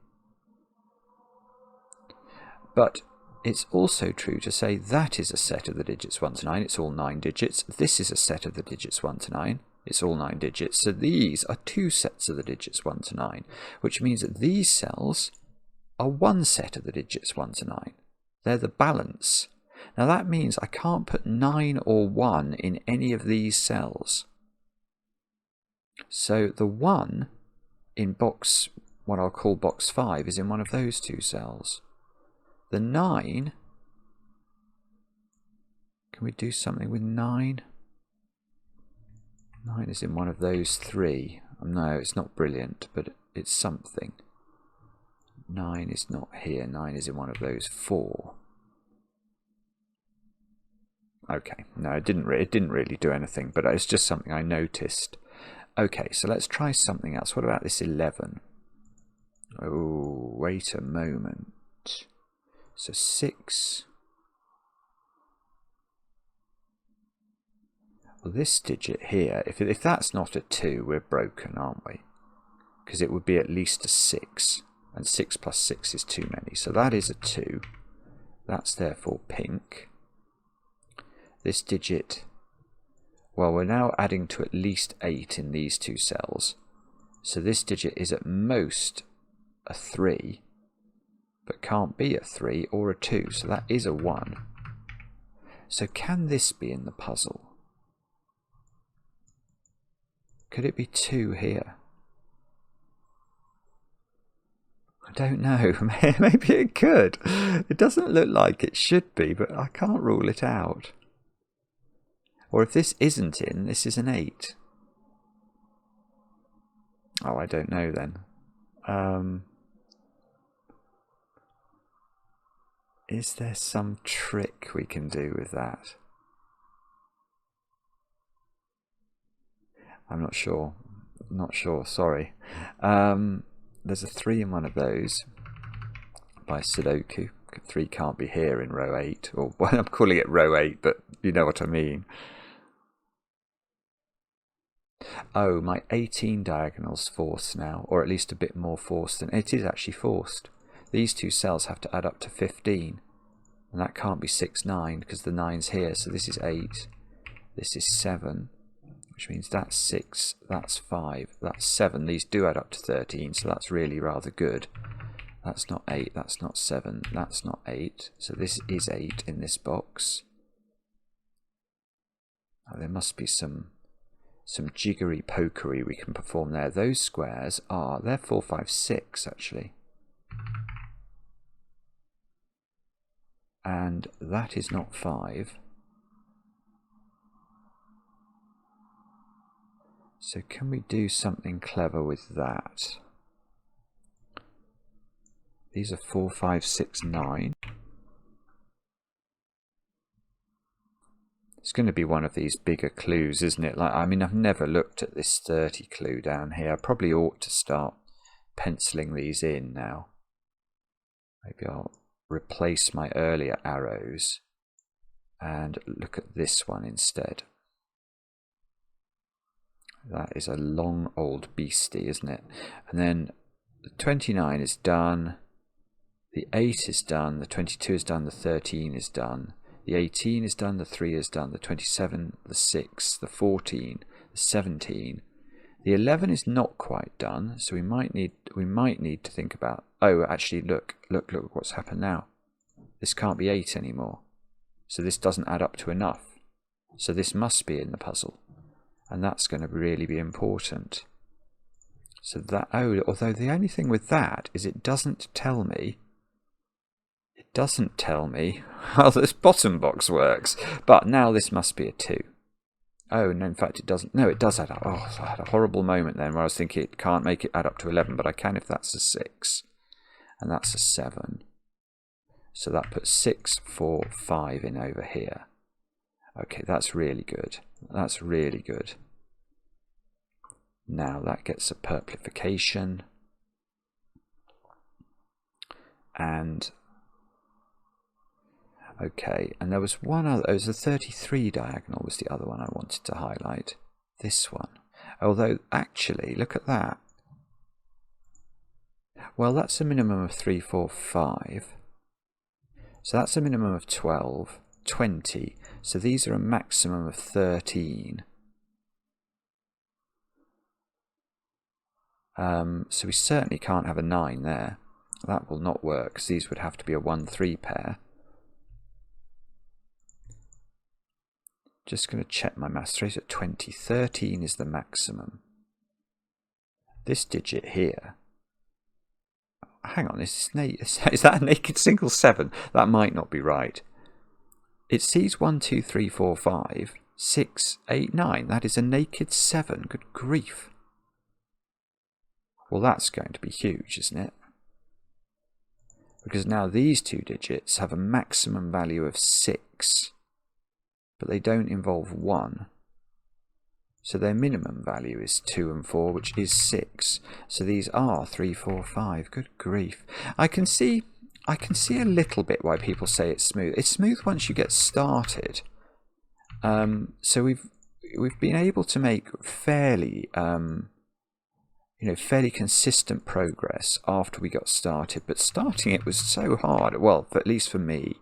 But it's also true to say that is a set of the digits 1 to 9. It's all 9 digits. This is a set of the digits 1 to 9. It's all 9 digits. So these are 2 sets of the digits 1 to 9, which means that these cells are 1 set of the digits 1 to 9. They're the balance. Now that means I can't put 9 or 1 in any of these cells. So the 1 in box, what I'll call box 5, is in one of those 2 cells. The 9, can we do something with 9? 9 is in one of those 3. No, it's not brilliant, but it's something. 9 is not here. 9 is in one of those 4. Okay, no, it didn't really do anything, but it's just something I noticed. Okay, so let's try something else. What about this 11? Oh, wait a moment. So 6. Well, this digit here, if that's not a 2, we're broken, aren't we? Because it would be at least a 6, and 6 plus 6 is too many. So that is a 2. That's therefore pink. This digit, well, we're now adding to at least 8 in these 2 cells. So this digit is at most a 3, but can't be a 3 or a 2, so that is a 1. So can this be in the puzzle? Could it be 2 here? I don't know. Maybe it could. It doesn't look like it should be, but I can't rule it out. Or if this isn't in, this is an 8. Oh, I don't know then. Is there some trick we can do with that? I'm not sure. Not sure, sorry. There's a 3 in one of those by Sudoku. 3 can't be here in row 8. Or, well, I'm calling it row 8, but you know what I mean. Oh, my 18 diagonal's forced now, or at least a bit more forced than it is actually forced. These 2 cells have to add up to 15, and that can't be 6, 9 because the 9's here. So this is 8, this is 7, which means that's 6, that's 5, that's 7. These do add up to 13, so that's really rather good. That's not 8, that's not 7, that's not 8. So this is 8 in this box. Oh, there must be some jiggery pokery we can perform there. Those squares are, they're 4, 5, 6 actually. and that is not 5. So can we do something clever with that? These are 4, 5, 6, 9. It's going to be one of these bigger clues, isn't it? Like, I mean, I've never looked at this 30 clue down here. I probably ought to start penciling these in now. Maybe I'll replace my earlier arrows and look at this one instead. That is a long old beastie, isn't it? And then the 29 is done, the 8 is done, the 22 is done, the 13 is done, the 18 is done, the 3 is done, the 27, the 6, the 14, the 17. The 11 is not quite done, so we might need to think about, oh, actually, look what's happened now. This can't be 8 anymore. So this doesn't add up to enough. So this must be in the puzzle. And that's going to really be important. So that, oh, although the only thing with that is it doesn't tell me how this bottom box works. But now this must be a 2. Oh, no, in fact it doesn't. No, it does add up. Oh, I had a horrible moment then where I was thinking it can't make it add up to 11, but I can if that's a 6. And that's a 7. So that puts 6, 4, 5 in over here. Okay, that's really good. That's really good. Now that gets a purplification. And okay, and there was one other, it was the 33 diagonal was the other one I wanted to highlight. This one. Although, actually, look at that. Well, that's a minimum of 3, 4, 5. So that's a minimum of 12, 20. So these are a maximum of 13. So we certainly can't have a 9 there. That will not work, because these would have to be a 1, 3 pair. Just going to check my maths trace at 20. 13 is the maximum. This digit here. Hang on, is that a naked single 7? That might not be right. It sees 1, 2, 3, 4, 5, 6, 8, 9. That is a naked 7. Good grief. Well, that's going to be huge, isn't it? Because now these two digits have a maximum value of 6. But they don't involve 1. So their minimum value is 2 and 4, which is 6. So these are 3, 4, 5. Good grief. I can see a little bit why people say it's smooth. It's smooth once you get started. So we've been able to make fairly fairly consistent progress after we got started. But starting it was so hard. Well, at least for me.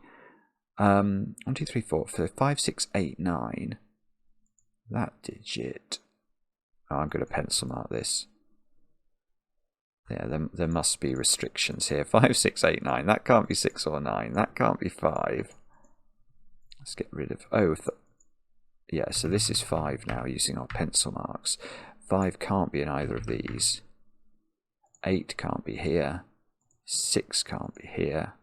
1, 2, 3, 4, 5, 6, 8, 9. That digit. Oh, I'm going to pencil mark this. Yeah, there must be restrictions here. 5, 6, 8, 9. That can't be 6 or 9. That can't be 5. Let's get rid of... Oh, yeah, so this is 5 now using our pencil marks. 5 can't be in either of these. 8 can't be here. 6 can't be here.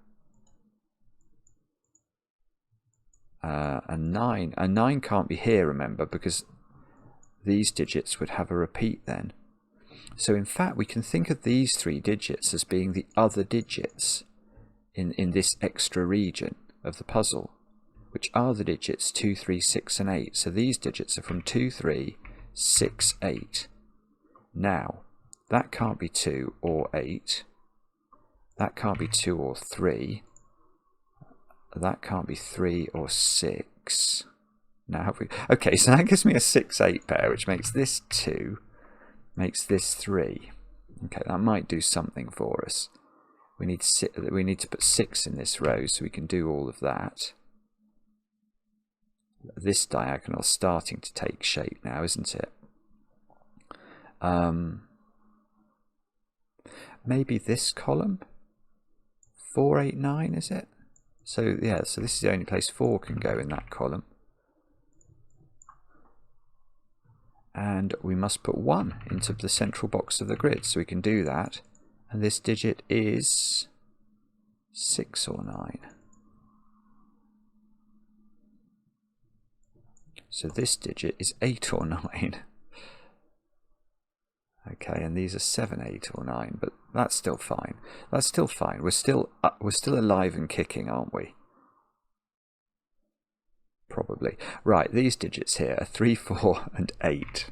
And 9 can't be here, remember, because these digits would have a repeat then. So in fact we can think of these 3 digits as being the other digits in this extra region of the puzzle, which are the digits 2, 3, 6 and 8. So these digits are from 2, 3, 6, 8. Now that can't be 2 or 8. That can't be 2 or 3. That can't be 3 or 6. Now have we... Okay, so that gives me a 6, 8 pair, which makes this 2, makes this 3. Okay, that might do something for us. We need to put 6 in this row so we can do all of that. This diagonal is starting to take shape now, isn't it? Maybe this column? 4, 8, 9, is it? So yeah, so this is the only place 4 can go in that column. And we must put 1 into the central box of the grid, so we can do that. And this digit is 6 or 9. So this digit is 8 or 9. Okay, and these are 7, 8 or 9, but that's still fine. That's still fine. We're still alive and kicking, aren't we? Probably. Right, these digits here are 3, 4 and 8.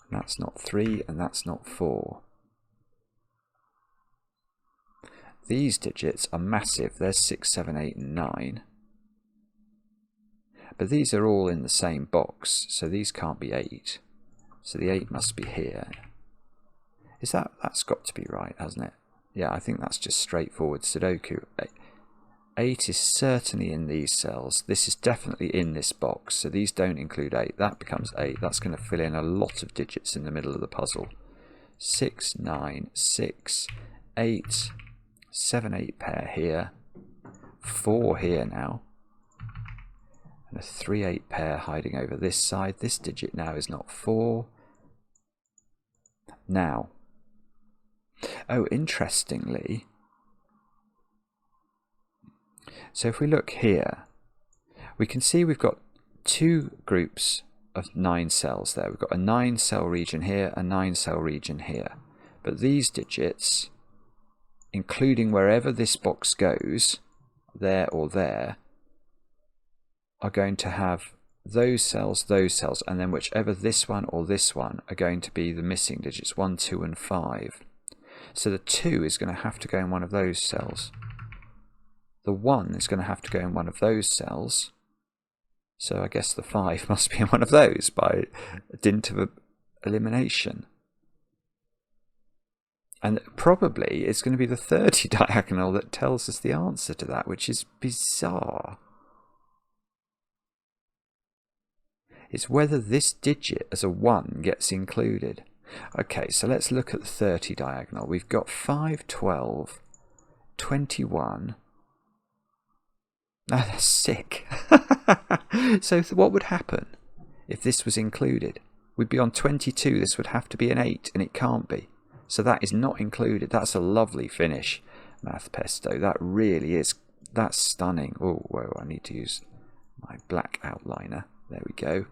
And that's not 3 and that's not 4. These digits are massive. There's 6, 7, 8 and 9. But these are all in the same box, so these can't be 8. So the 8 must be here. That's got to be right, hasn't it? Yeah, I think that's just straightforward Sudoku. 8 is certainly in these cells. This is definitely in this box, so these don't include 8. That becomes 8. That's going to fill in a lot of digits in the middle of the puzzle. 6, 9, 6, 8, 7, 8 pair here. 4 here now. And a 3, 8 pair hiding over this side. This digit now is not 4. Now, oh, interestingly, so if we look here, we can see we've got 2 groups of 9 cells there. We've got a 9 cell region here, a 9 cell region here. But these digits, including wherever this box goes, there or there, are going to have those cells, and then whichever this one or this one are going to be the missing digits, 1, 2 and 5. So the 2 is going to have to go in one of those cells. The 1 is going to have to go in one of those cells. So I guess the 5 must be in one of those by dint of elimination. And probably it's going to be the 30 diagonal that tells us the answer to that, which is bizarre. It's whether this digit as a 1 gets included. Okay, so let's look at the 30 diagonal. We've got 5, 12, 21. Ah, that's sick. So what would happen if this was included? We'd be on 22. This would have to be an 8, and it can't be. So that is not included. That's a lovely finish, Math Pesto. That really is. That's stunning. Oh, whoa, I need to use my black outliner. There we go.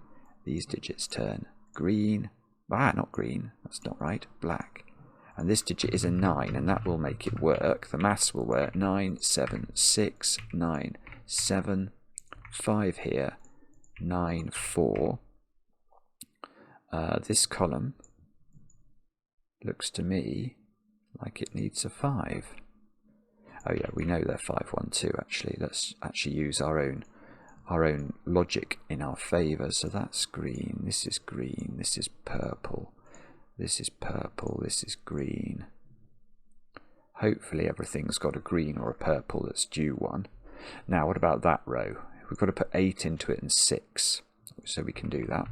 These digits turn green. Ah, not green. That's not right. Black. And this digit is a 9, and that will make it work. The maths will work. 9, 7, 6, 9, 7, 5 here, 9, 4. This column looks to me like it needs a 5. Oh yeah, we know they're 5, 1, 2 actually. Let's actually use our own logic in our favour. So that's green, this is purple, this is purple, this is green. Hopefully everything's got a green or a purple that's due 1. Now what about that row? We've got to put 8 into it and 6, so we can do that.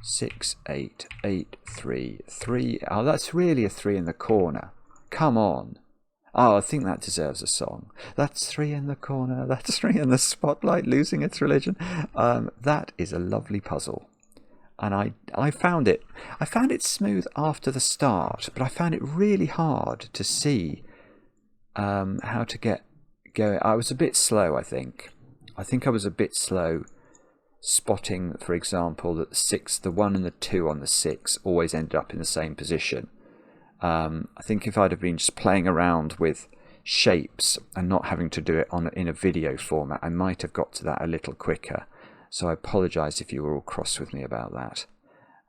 6, 8, 8, 3, 3. Oh, that's really a 3 in the corner. Come on. Oh, I think that deserves a song. That's 3 in the corner. That's 3 in the spotlight, losing its religion. That is a lovely puzzle, and I found it smooth after the start, but I found it really hard to see how to get going. I was a bit slow. I think I was a bit slow spotting, for example, that the 1 and the 2 on the 6 always ended up in the same position. I think if I'd have been just playing around with shapes and not having to do it in a video format, I might have got to that a little quicker. So I apologise if you were all cross with me about that.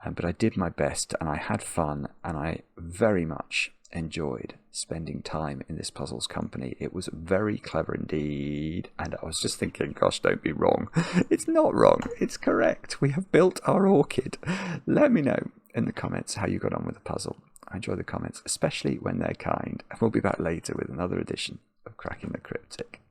But I did my best, and I had fun, and I very much enjoyed spending time in this puzzle's company. It was very clever indeed, and I was just thinking, gosh, don't be wrong. It's not wrong, it's correct. We have built our orchid. Let me know in the comments how you got on with the puzzle. I enjoy the comments, especially when they're kind. And we'll be back later with another edition of Cracking the Cryptic.